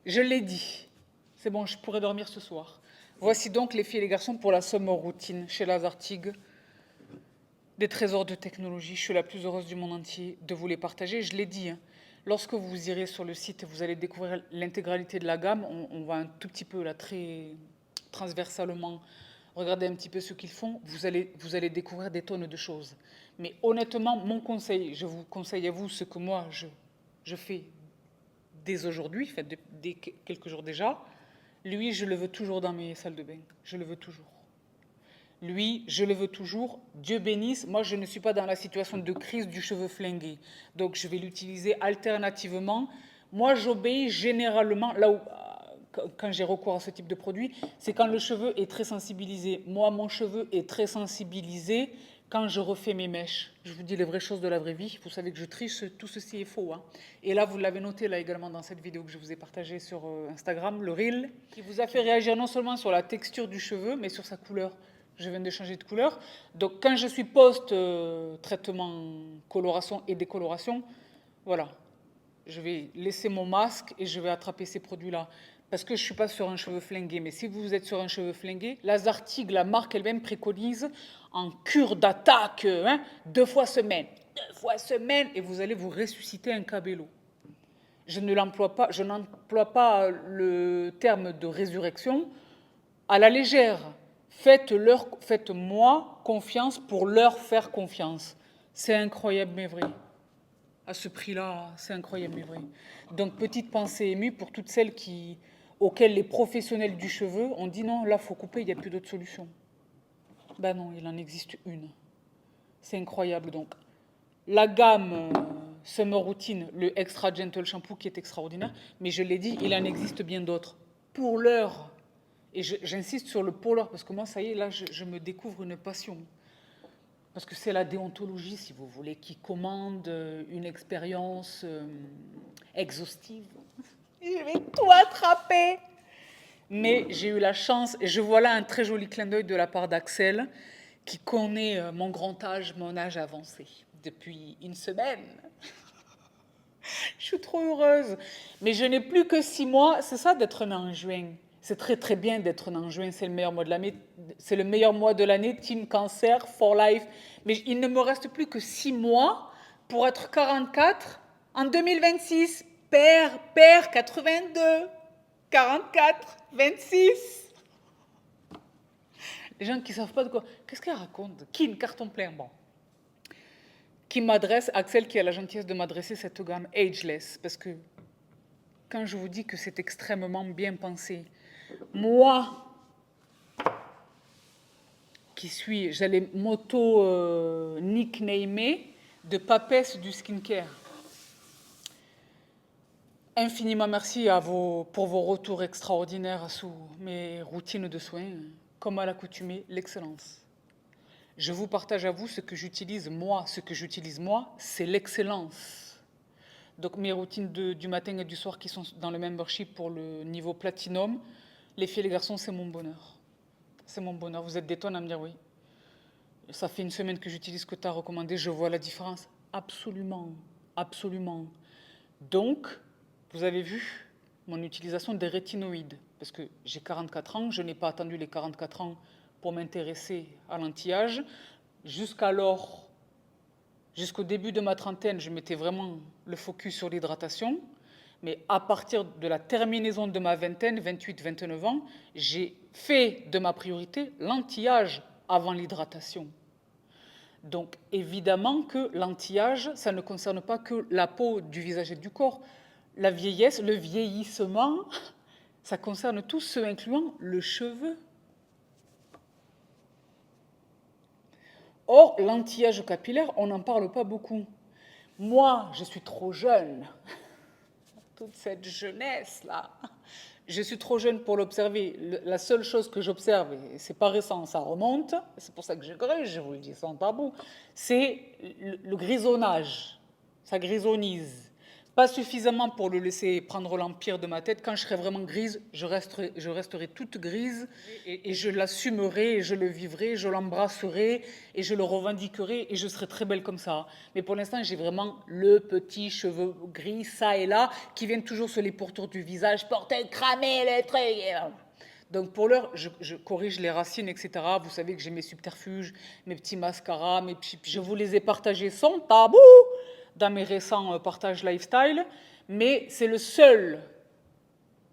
je l'ai dit, c'est bon, je pourrais dormir ce soir. Voici donc les filles et les garçons pour la summer routine chez Lazartigue. Des trésors de technologie, je suis la plus heureuse du monde entier de vous les partager. Je l'ai dit, hein, lorsque vous irez sur le site, vous allez découvrir l'intégralité de la gamme. On va un tout petit peu, là, très transversalement, regarder un petit peu ce qu'ils font. Vous allez découvrir des tonnes de choses. Mais honnêtement, mon conseil, je vous conseille à vous ce que moi, je fais dès aujourd'hui, dès quelques jours déjà. Lui, je le veux toujours dans mes salles de bain. Je le veux toujours. Lui, je le veux toujours. Dieu bénisse. Moi, je ne suis pas dans la situation de crise du cheveu flingué. Donc, je vais l'utiliser alternativement. Moi, j'obéis généralement, là où, quand j'ai recours à ce type de produit, c'est quand le cheveu est très sensibilisé. Moi, mon cheveu est très sensibilisé quand je refais mes mèches. Je vous dis les vraies choses de la vraie vie. Vous savez que je triche, tout ceci est faux. Hein. Et là, vous l'avez noté là également dans cette vidéo que je vous ai partagée sur Instagram, le Reel, qui vous a fait réagir non seulement sur la texture du cheveu, mais sur sa couleur. Je viens de changer de couleur. Donc, quand je suis post-traitement coloration et décoloration, voilà, je vais laisser mon masque et je vais attraper ces produits-là. Parce que je ne suis pas sur un cheveu flingué. Mais si vous êtes sur un cheveu flingué, Lazartigue, la marque elle-même préconise en cure d'attaque, 2 fois semaine. 2 fois semaine, et vous allez vous ressusciter un cabello. Je n'emploie pas le terme de résurrection à la légère. Faites-moi confiance pour leur faire confiance. C'est incroyable mais vrai. À ce prix-là, c'est incroyable mais vrai. Donc, petite pensée émue pour toutes celles auxquelles les professionnels du cheveu ont dit non, là, il faut couper, il n'y a plus d'autre solution. Ben non, il en existe une. C'est incroyable. Donc, la gamme Summer Routine, le Extra Gentle Shampoo qui est extraordinaire, mais je l'ai dit, il en existe bien d'autres. Pour l'heure, et j'insiste sur le pour l'heure, parce que moi, ça y est, là, je me découvre une passion. Parce que c'est la déontologie, si vous voulez, qui commande une expérience exhaustive. Je vais tout attraper. Mais j'ai eu la chance, et je vois là un très joli clin d'œil de la part d'Axel, qui connaît mon grand âge, mon âge avancé, depuis 1 semaine. Je suis trop heureuse. Mais je n'ai plus que 6 mois. C'est ça d'être né en juin. C'est très très bien d'être né en juin. C'est le meilleur mois de l'année. C'est le meilleur mois de l'année. Team Cancer for life. Mais il ne me reste plus que 6 mois pour être 44 en 2026. Père, 82, 44, 26. Les gens qui ne savent pas de quoi. Qu'est-ce qu'elle raconte? Kim, carton plein, bon. Qui m'adresse, Axel qui a la gentillesse de m'adresser cette gamme Ageless, parce que quand je vous dis que c'est extrêmement bien pensé, moi, qui suis, j'allais m'auto-nicknamer de papesse du skincare. Infiniment merci pour vos retours extraordinaires sous mes routines de soins. Comme à l'accoutumée, l'excellence. Je vous partage à vous ce que j'utilise moi. Ce que j'utilise moi, c'est l'excellence. Donc mes routines du matin et du soir qui sont dans le membership pour le niveau platinum, les filles et les garçons, c'est mon bonheur. C'est mon bonheur. Vous êtes des tonnes à me dire oui. Ça fait une semaine que j'utilise ce que tu as recommandé, je vois la différence. Absolument, absolument. Donc, vous avez vu mon utilisation des rétinoïdes, parce que j'ai 44 ans, je n'ai pas attendu les 44 ans pour m'intéresser à l'anti-âge. Jusqu'alors, jusqu'au début de ma trentaine, je mettais vraiment le focus sur l'hydratation. Mais à partir de la terminaison de ma vingtaine, 28, 29 ans, j'ai fait de ma priorité l'anti-âge avant l'hydratation. Donc évidemment que l'anti-âge, ça ne concerne pas que la peau du visage et du corps. La vieillesse, le vieillissement, ça concerne tout, ce incluant le cheveu. Or, l'anti-âge capillaire, on n'en parle pas beaucoup. Moi, je suis trop jeune. Toute cette jeunesse-là. Je suis trop jeune pour l'observer. La seule chose que j'observe, et c'est pas récent, ça remonte, c'est pour ça que je grège, je vous le dis sans tabou, c'est le grisonnage. Ça grisonnise. Pas suffisamment pour le laisser prendre l'empire de ma tête. Quand je serai vraiment grise, je resterai toute grise et je l'assumerai, et je le vivrai, je l'embrasserai et je le revendiquerai et je serai très belle comme ça. Mais pour l'instant, j'ai vraiment le petit cheveu gris, ça et là, qui viennent toujours sur les pourtours du visage, porter cramer les trucs. Donc pour l'heure, je corrige les racines, etc. Vous savez que j'ai mes subterfuges, mes petits mascaras, je vous les ai partagés sans tabou dans mes récents partages lifestyle, mais c'est le seul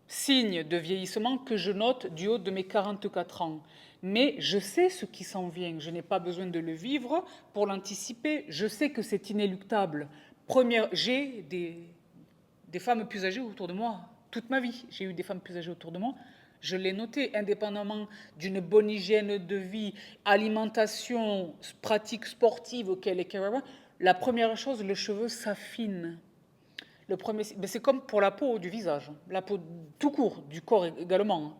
signe de vieillissement que je note du haut de mes 44 ans. Mais je sais ce qui s'en vient, je n'ai pas besoin de le vivre pour l'anticiper, je sais que c'est inéluctable. J'ai des femmes plus âgées autour de moi, toute ma vie, j'ai eu des femmes plus âgées autour de moi. Je l'ai noté, indépendamment d'une bonne hygiène de vie, alimentation, pratique sportive, la première chose, le cheveu s'affine. C'est comme pour la peau du visage, la peau tout court, du corps également.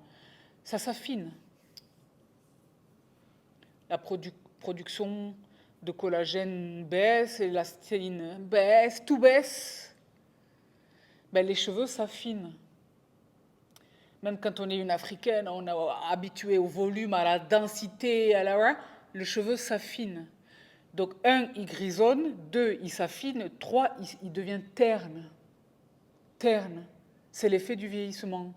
Ça s'affine. La production de collagène baisse, l'élastine baisse, tout baisse. Les cheveux s'affinent. Même quand on est une Africaine, on est habitué au volume, à la densité, le cheveu s'affine. Donc, 1, il grisonne, 2, il s'affine, 3, il devient terne. Terne, c'est l'effet du vieillissement.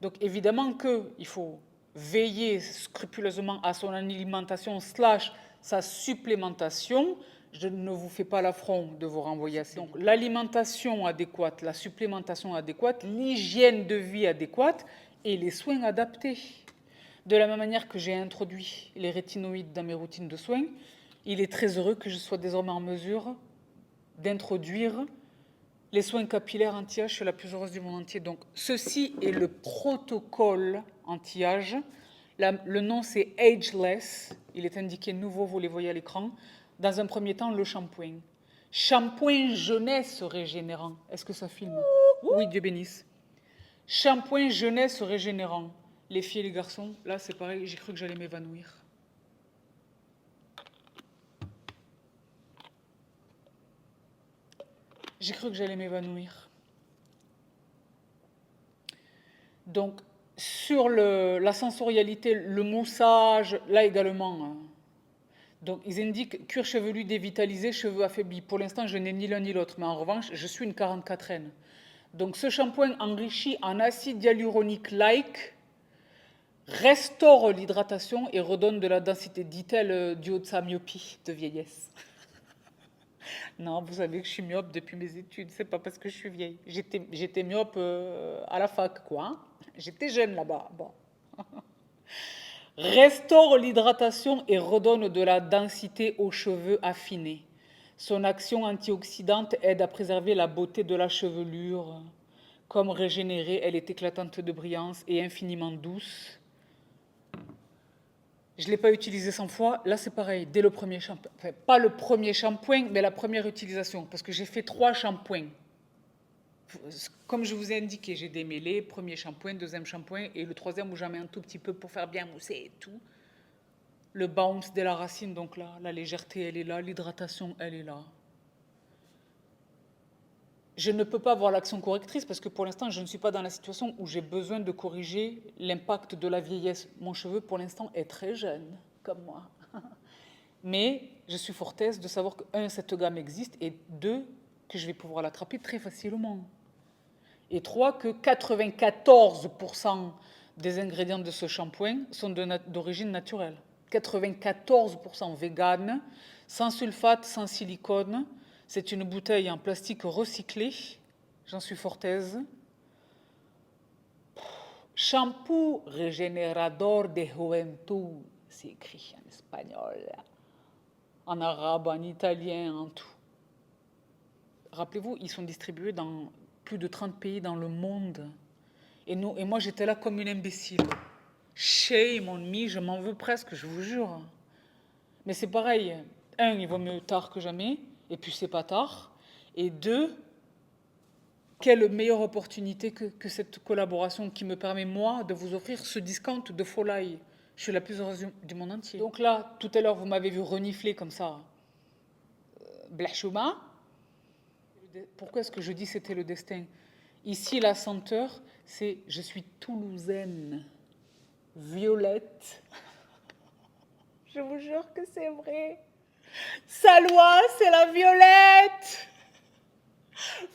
Donc, évidemment qu'il faut veiller scrupuleusement à son alimentation / sa supplémentation. Je ne vous fais pas l'affront de vous renvoyer à ça. Donc, l'alimentation adéquate, la supplémentation adéquate, l'hygiène de vie adéquate et les soins adaptés. De la même manière que j'ai introduit les rétinoïdes dans mes routines de soins, il est très heureux que je sois désormais en mesure d'introduire les soins capillaires anti-âge. Je suis la plus heureuse du monde entier. Donc, ceci est le protocole anti-âge. Le nom, c'est Ageless. Il est indiqué nouveau, vous les voyez à l'écran. Dans un premier temps, le shampoing. Shampoing jeunesse régénérant. Est-ce que ça filme? Oui, Dieu bénisse. Shampoing jeunesse régénérant. Les filles et les garçons, là, c'est pareil, j'ai cru que j'allais m'évanouir. J'ai cru que j'allais m'évanouir. Donc, sur la sensorialité, le moussage, là également. Donc, ils indiquent cuir chevelu dévitalisé, cheveux affaiblis. Pour l'instant, je n'ai ni l'un ni l'autre, mais en revanche, je suis une 44aine. Donc, ce shampoing enrichi en acide hyaluronique-like restaure l'hydratation et redonne de la densité, dit-elle, du haut de sa myopie de vieillesse. Non, vous savez que je suis myope depuis mes études, c'est pas parce que je suis vieille. J'étais myope à la fac, quoi, hein. J'étais jeune là-bas. Bon. Restaure l'hydratation et redonne de la densité aux cheveux affinés. Son action antioxydante aide à préserver la beauté de la chevelure. Comme régénérée, elle est éclatante de brillance et infiniment douce. Je ne l'ai pas utilisé 100 fois. Là, c'est pareil, dès le premier shampoing. Enfin, pas le premier shampoing, mais la première utilisation. Parce que j'ai fait 3 shampoings. Comme je vous ai indiqué, j'ai démêlé, premier shampoing, deuxième shampoing, et le troisième où j'en mets un tout petit peu pour faire bien mousser et tout. Le bounce de la racine, donc là, la légèreté, elle est là, l'hydratation, elle est là. Je ne peux pas voir l'action correctrice parce que pour l'instant, je ne suis pas dans la situation où j'ai besoin de corriger l'impact de la vieillesse. Mon cheveu, pour l'instant, est très jeune, comme moi. Mais je suis fort aise de savoir que, un, cette gamme existe, et deux, que je vais pouvoir l'attraper très facilement. Et trois, que 94% des ingrédients de ce shampoing sont d'origine naturelle. 94% vegan, sans sulfate, sans silicone. C'est une bouteille en plastique recyclé. J'en suis fort aise. Shampoo régénérateur de juventud. C'est écrit en espagnol, en arabe, en italien, en tout. Rappelez-vous, ils sont distribués dans plus de 30 pays dans le monde. Et moi, j'étais là comme une imbécile. Shame on me, je m'en veux presque, je vous jure. Mais c'est pareil. Un, il vaut mieux tard que jamais. Et puis, c'est pas tard. Et deux, quelle meilleure opportunité que cette collaboration qui me permet, moi, de vous offrir ce discount de folie. Je suis la plus heureuse du monde entier. Donc là, tout à l'heure, vous m'avez vu renifler comme ça. Blachouma. Pourquoi est-ce que je dis c'était le destin? Ici, la senteur, c'est je suis toulousaine. Violette. Je vous jure que c'est vrai. Salois, c'est la violette.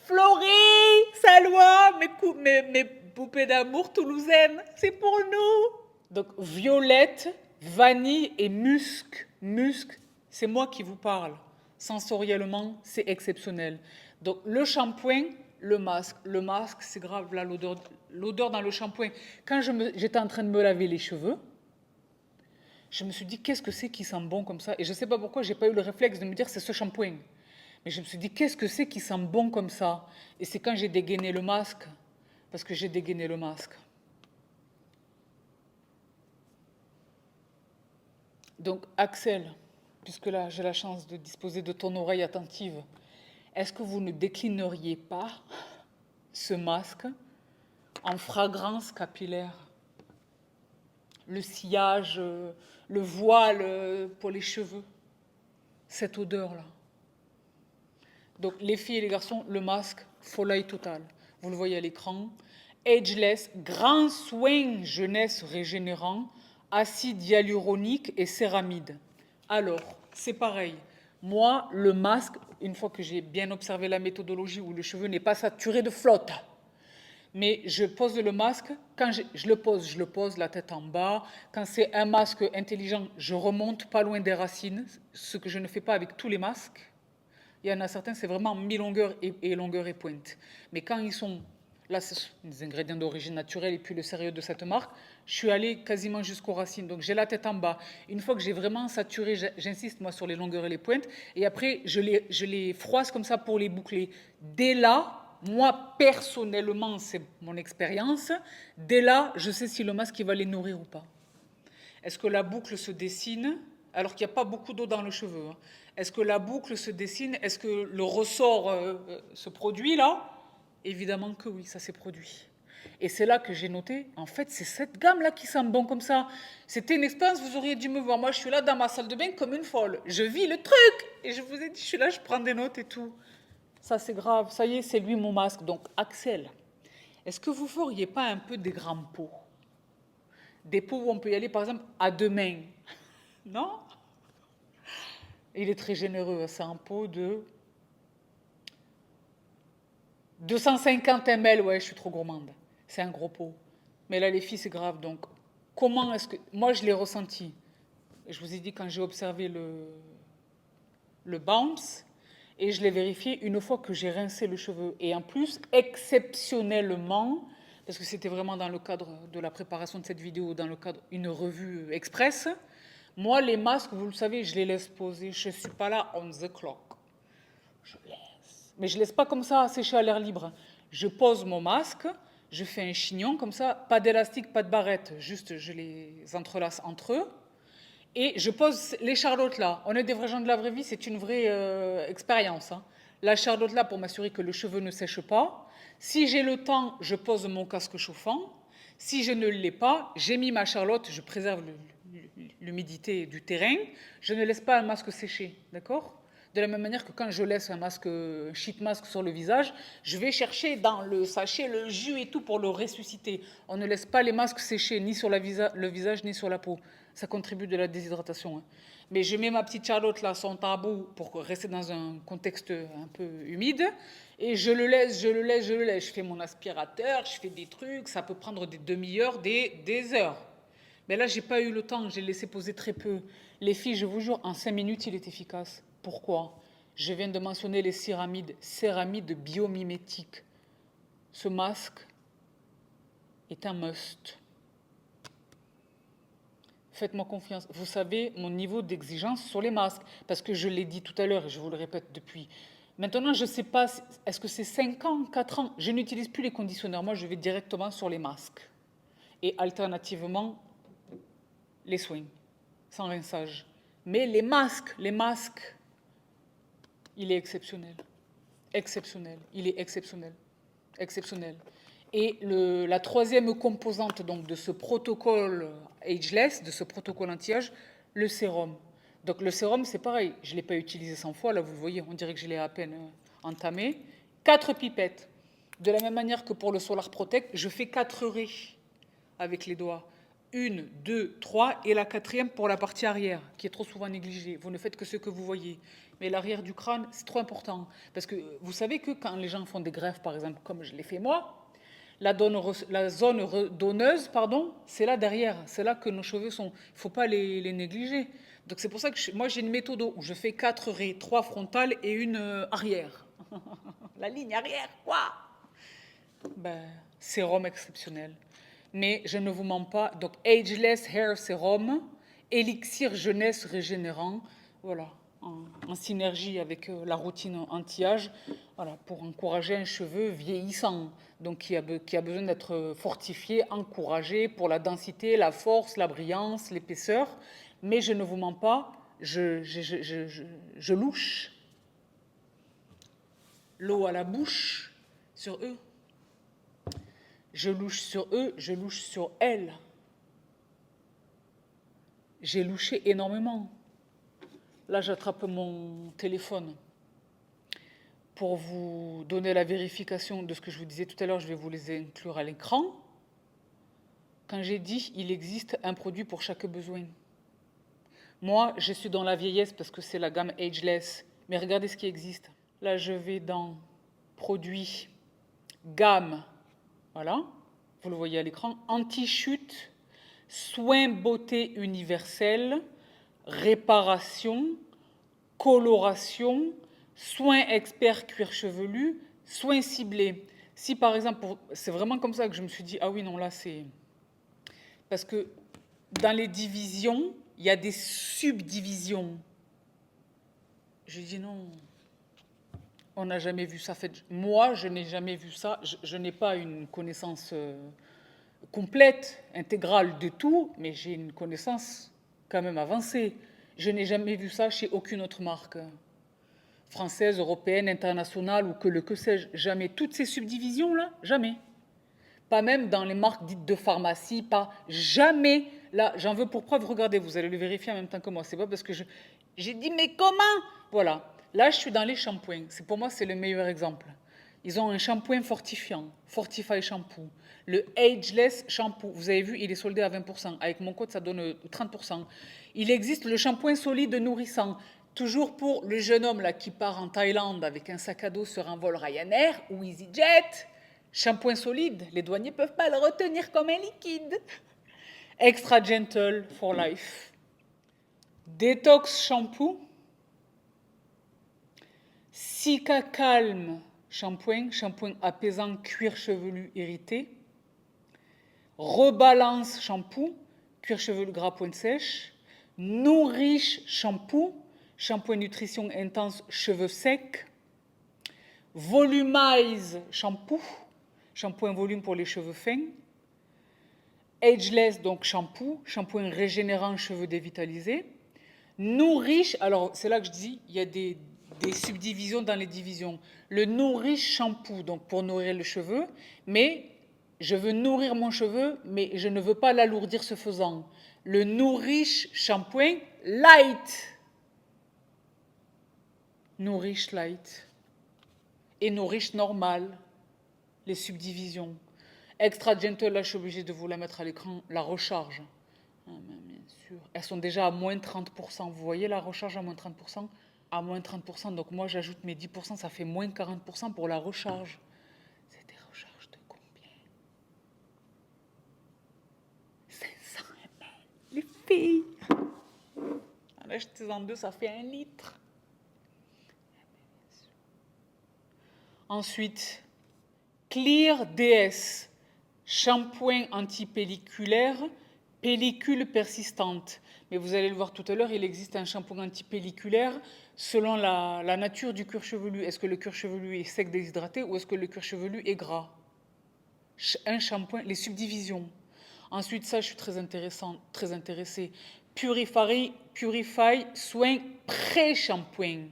Florie, Salois, mes poupées d'amour toulousaines, c'est pour nous. Donc, violette, vanille et musc. Musc, c'est moi qui vous parle. Sensoriellement, c'est exceptionnel. Donc, le shampoing, le masque. Le masque, c'est grave, là, l'odeur dans le shampoing. Quand j'étais en train de me laver les cheveux, je me suis dit, qu'est-ce que c'est qui sent bon comme ça? Et je ne sais pas pourquoi, je n'ai pas eu le réflexe de me dire, c'est ce shampoing. Mais je me suis dit, qu'est-ce que c'est qui sent bon comme ça? Et c'est quand j'ai dégainé le masque, parce que j'ai dégainé le masque. Donc, Axel, puisque là, j'ai la chance de disposer de ton oreille attentive, est-ce que vous ne déclineriez pas ce masque en fragrance capillaire? Le sillage, le voile pour les cheveux, cette odeur-là. Donc, les filles et les garçons, le masque, folie totale. Vous le voyez à l'écran. Ageless, grand soin jeunesse régénérant, acide hyaluronique et céramide. Alors, c'est pareil. Moi, le masque, une fois que j'ai bien observé la méthodologie où le cheveu n'est pas saturé de flotte, mais je pose le masque, quand je le pose la tête en bas. Quand c'est un masque intelligent, je remonte pas loin des racines, ce que je ne fais pas avec tous les masques. Il y en a certains, c'est vraiment mi-longueur et longueur et pointe. Mais quand ils sont, là, c'est des ingrédients d'origine naturelle et puis le sérieux de cette marque, je suis allée quasiment jusqu'aux racines. Donc j'ai la tête en bas. Une fois que j'ai vraiment saturé, j'insiste moi sur les longueurs et les pointes. Et après, je les froisse comme ça pour les boucler. Dès là, moi personnellement, c'est mon expérience, dès là, je sais si le masque il va les nourrir ou pas. Est-ce que la boucle se dessine alors qu'il n'y a pas beaucoup d'eau dans le cheveu, hein? Est-ce que la boucle se dessine? Est-ce que le ressort se produit là? Évidemment que oui, ça s'est produit. Et c'est là que j'ai noté, en fait, c'est cette gamme-là qui sent bon comme ça. C'était une expérience, vous auriez dû me voir. Moi, je suis là dans ma salle de bain comme une folle. Je vis le truc. Et je vous ai dit, je suis là, je prends des notes et tout. Ça, c'est grave. Ça y est, c'est lui mon masque. Donc, Axel, est-ce que vous feriez pas un peu des grands pots? Des pots où on peut y aller, par exemple, à deux mains. Non? Il est très généreux. C'est un pot de 250 ml. Ouais, je suis trop gourmande. C'est un gros pot. Mais là, les filles, c'est grave. Donc, comment est-ce que... Moi, je l'ai ressenti. Je vous ai dit quand j'ai observé le bounce. Et je l'ai vérifié une fois que j'ai rincé le cheveu. Et en plus, exceptionnellement, parce que c'était vraiment dans le cadre de la préparation de cette vidéo, dans le cadre d'une revue express, moi, les masques, vous le savez, je les laisse poser. Je ne suis pas là on the clock. Je laisse. Mais je ne laisse pas comme ça sécher à l'air libre. Je pose mon masque, je fais un chignon comme ça, pas d'élastique, pas de barrette, juste je les entrelace entre eux. Et je pose les charlottes là. On est des vrais gens de la vraie vie, c'est une vraie expérience. Hein. La charlotte là pour m'assurer que le cheveu ne sèche pas. Si j'ai le temps, je pose mon casque chauffant. Si je ne l'ai pas, j'ai mis ma charlotte, je préserve l'humidité du terrain. Je ne laisse pas un masque sécher, d'accord? De la même manière que quand je laisse un sheet mask sur le visage, je vais chercher dans le sachet le jus et tout pour le ressusciter. On ne laisse pas les masques sécher ni sur le visage ni sur la peau. Ça contribue de la déshydratation. Hein. Mais je mets ma petite charlotte là, son tabou, pour rester dans un contexte un peu humide. Et je le laisse. Je fais mon aspirateur, je fais des trucs. Ça peut prendre des demi-heures, des heures. Mais là, j'ai pas eu le temps, j'ai laissé poser très peu. Les filles, je vous jure, en 5 minutes, il est efficace. Pourquoi? Je viens de mentionner les céramides biomimétiques. Ce masque est un must. Faites-moi confiance. Vous savez mon niveau d'exigence sur les masques, parce que je l'ai dit tout à l'heure et je vous le répète depuis. Maintenant, je ne sais pas, est-ce que c'est 5 ans, 4 ans? Je n'utilise plus les conditionneurs. Moi, je vais directement sur les masques. Et alternativement, les soins, sans rinçage. Mais les masques, il est exceptionnel. Exceptionnel. Il est exceptionnel. Exceptionnel. Et la troisième composante donc, de ce protocole ageless, de ce protocole anti-âge, le sérum. Donc le sérum, c'est pareil. Je ne l'ai pas utilisé 100 fois. Là, vous le voyez, on dirait que je l'ai à peine entamé. 4 pipettes. De la même manière que pour le Solar Protect, je fais 4 raies avec les doigts. 1, 2, 3 et la 4e pour la partie arrière, qui est trop souvent négligée. Vous ne faites que ce que vous voyez. Mais l'arrière du crâne, c'est trop important. Parce que vous savez que quand les gens font des greffes, par exemple, comme je l'ai fait moi, la zone donneuse, c'est là derrière. C'est là que nos cheveux sont. Il ne faut pas les négliger. Donc c'est pour ça que moi j'ai une méthode où je fais 4 raies, 3 frontales et une arrière. La ligne arrière, quoi. Sérum exceptionnel. Mais je ne vous mens pas. Donc, Ageless Hair Serum, élixir jeunesse régénérant, voilà, en synergie avec la routine anti-âge, voilà, pour encourager un cheveu vieillissant, donc qui a besoin d'être fortifié, encouragé pour la densité, la force, la brillance, l'épaisseur. Mais je ne vous mens pas, je louche l'eau à la bouche sur eux. Je louche sur eux, je louche sur elles. J'ai louché énormément. Là, j'attrape mon téléphone pour vous donner la vérification de ce que je vous disais tout à l'heure. Je vais vous les inclure à l'écran. Quand j'ai dit il existe un produit pour chaque besoin. Moi, je suis dans la vieillesse parce que c'est la gamme Ageless. Mais regardez ce qui existe. Là, je vais dans produits, gamme. Voilà, vous le voyez à l'écran. Anti-chute, soins beauté universel, réparation, coloration, soins experts cuir chevelu, soins ciblés. Si par exemple, c'est vraiment comme ça que je me suis dit, ah oui, non, là c'est... Parce que dans les divisions, il y a des subdivisions. Je dis non, on n'a jamais vu ça fait. Moi, je n'ai jamais vu ça. Je n'ai pas une connaissance complète, intégrale de tout, mais j'ai une connaissance quand même avancée. Je n'ai jamais vu ça chez aucune autre marque française, européenne, internationale ou que sais-je. Jamais. Toutes ces subdivisions-là, jamais. Pas même dans les marques dites de pharmacie, pas jamais. Là, j'en veux pour preuve, regardez, vous allez le vérifier en même temps que moi. C'est pas parce que j'ai dit, mais comment? Voilà. Là, je suis dans les shampoings. Pour moi, c'est le meilleur exemple. Ils ont un shampoing fortifiant, Fortify Shampoo. Le Ageless Shampoo, vous avez vu, il est soldé à 20%. Avec mon code, ça donne 30%. Il existe le shampoing solide nourrissant. Toujours pour le jeune homme là, qui part en Thaïlande avec un sac à dos sur un vol Ryanair ou EasyJet. Shampoing solide, les douaniers ne peuvent pas le retenir comme un liquide. Extra Gentle for Life. Detox Shampoo. Cica Calme shampoing, shampoing apaisant cuir chevelu irrité. Rebalance shampoo, cuir chevelu gras pointe sèche. Nourish shampoo, shampoing nutrition intense cheveux secs. Volumize shampoo, shampoing volume pour les cheveux fins. Ageless, donc shampoo, shampoing régénérant cheveux dévitalisés. Nourish, alors c'est là que je dis, il y a des subdivisions dans les divisions. Le Nourish shampoo, donc pour nourrir le cheveu, mais je veux nourrir mon cheveu, mais je ne veux pas l'alourdir ce faisant. Le Nourish shampoing light. Nourish light. Et Nourish normal, les subdivisions. Extra gentle, là je suis obligée de vous la mettre à l'écran, la recharge. Ah, bien sûr. Elles sont déjà à moins 30%. Vous voyez la recharge à moins 30%? À moins 30%, donc moi j'ajoute mes 10%, ça fait moins 40% pour la recharge. C'est des recharges de combien? 500 ml. Les filles. En achetant deux, ça fait 1 litre. Ensuite, Clear DS. Shampoing antipelliculaire, pellicule persistante. Mais vous allez le voir tout à l'heure, il existe un shampoing antipelliculaire selon la nature du cuir chevelu. Est-ce que le cuir chevelu est sec déshydraté ou est-ce que le cuir chevelu est gras? Un shampoing, les subdivisions. Ensuite, ça, je suis très intéressée. Purify, soin pré-shampoing.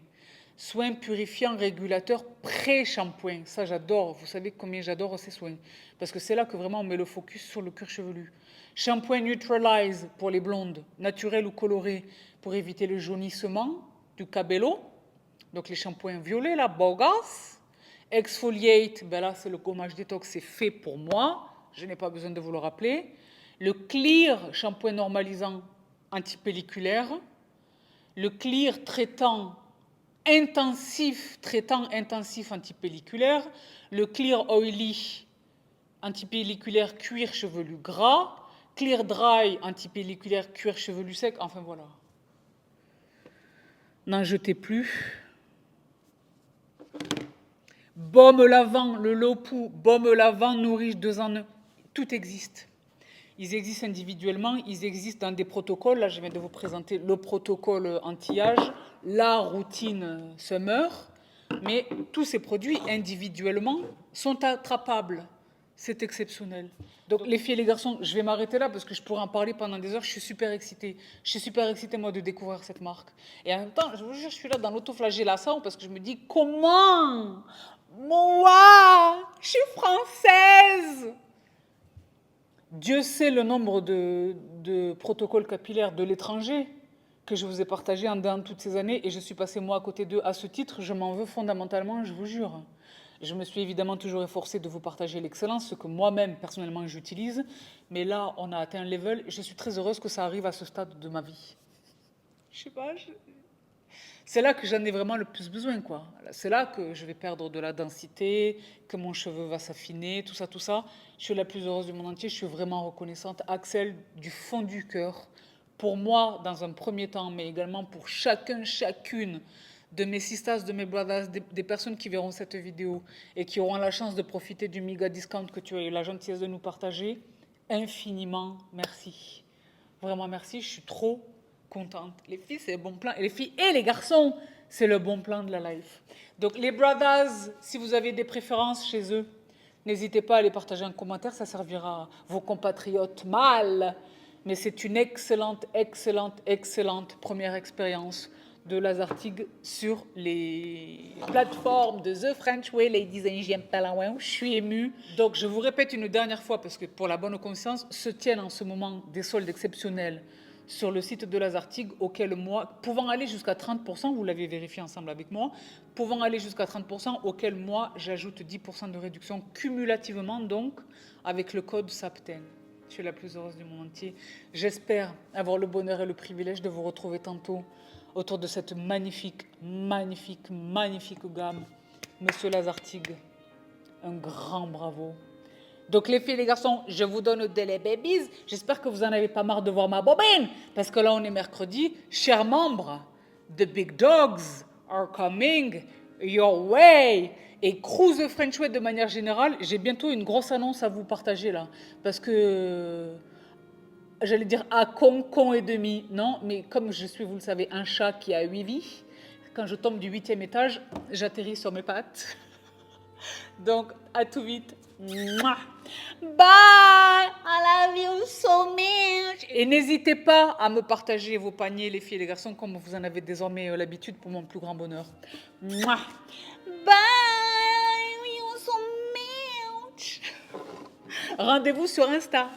Soins purifiants régulateurs pré-shampoing. Ça, j'adore. Vous savez combien j'adore ces soins. Parce que c'est là que vraiment on met le focus sur le cuir chevelu. Shampoing Neutralize pour les blondes, naturel ou coloré, pour éviter le jaunissement du cabello. Donc les shampoings violets, là, Bogas. Exfoliate, ben là, c'est le gommage détox, c'est fait pour moi. Je n'ai pas besoin de vous le rappeler. Le Clear, shampoing normalisant antipelliculaire. Le Clear traitant intensif antipelliculaire, le Clear Oily antipelliculaire cuir chevelu gras, Clear Dry antipelliculaire cuir chevelu sec, enfin voilà. N'en jetez plus. Baume lavant, le Lopu, baume lavant nourriche 2 en 1, tout existe. Ils existent individuellement, ils existent dans des protocoles. Là, je viens de vous présenter le protocole anti-âge, la routine summer. Mais tous ces produits, individuellement, sont attrapables. C'est exceptionnel. Donc, les filles et les garçons, je vais m'arrêter là parce que je pourrais en parler pendant des heures. Je suis super excitée. Je suis super excitée, moi, de découvrir cette marque. Et en même temps, je vous jure, je suis là dans l'autoflagellation parce que je me dis, comment? Moi, je suis française. Dieu sait le nombre de protocoles capillaires de l'étranger que je vous ai partagé dans toutes ces années et je suis passée moi à côté d'eux. À ce titre, je m'en veux fondamentalement, je vous jure. Je me suis évidemment toujours efforcée de vous partager l'excellence, ce que moi-même, personnellement, j'utilise. Mais là, on a atteint un level. Je suis très heureuse que ça arrive à ce stade de ma vie. Je sais pas, c'est là que j'en ai vraiment le plus besoin, quoi. C'est là que je vais perdre de la densité, que mon cheveu va s'affiner, tout ça, tout ça. Je suis la plus heureuse du monde entier. Je suis vraiment reconnaissante, Axel, du fond du cœur, pour moi, dans un premier temps, mais également pour chacune de mes sisters, de mes brothers, des personnes qui verront cette vidéo et qui auront la chance de profiter du méga discount que tu as eu la gentillesse de nous partager. Infiniment merci. Vraiment merci, je suis trop contente. Les filles, c'est le bon plan. Et les filles et les garçons, c'est le bon plan de la life. Donc les brothers, si vous avez des préférences chez eux, n'hésitez pas à les partager en commentaire, ça servira à vos compatriotes mâles. Mais c'est une excellente première expérience de Lazartigue sur les plateformes de The French Way, Ladies and Gentlemen. Je suis émue. Donc je vous répète une dernière fois, parce que pour la bonne conscience, se tiennent en ce moment des soldes exceptionnels sur le site de Lazartigue, auquel moi, pouvant aller jusqu'à 30%, vous l'avez vérifié ensemble avec moi, pouvant aller jusqu'à 30%, auquel moi, j'ajoute 10% de réduction cumulativement, donc, avec le code SAPTEN. Je suis la plus heureuse du monde entier. J'espère avoir le bonheur et le privilège de vous retrouver tantôt autour de cette magnifique gamme. Monsieur Lazartigue, un grand bravo. Donc les filles et les garçons, je vous donne de les babies. J'espère que vous n'en avez pas marre de voir ma bobine. Parce que là, on est mercredi. Chers membres, the big dogs are coming. Your way! Et Cruise the French Way de manière générale, j'ai bientôt une grosse annonce à vous partager là. Parce que, j'allais dire à con et demi. Non, mais comme je suis, vous le savez, un chat qui a 8 vies, quand je tombe du 8e étage, j'atterris sur mes pattes. Donc, à tout vite. Mouah. Bye! I love you so much! Et n'hésitez pas à me partager vos paniers, les filles et les garçons, comme vous en avez désormais l'habitude pour mon plus grand bonheur. Mouah. Bye! I love you so much! Rendez-vous sur Insta.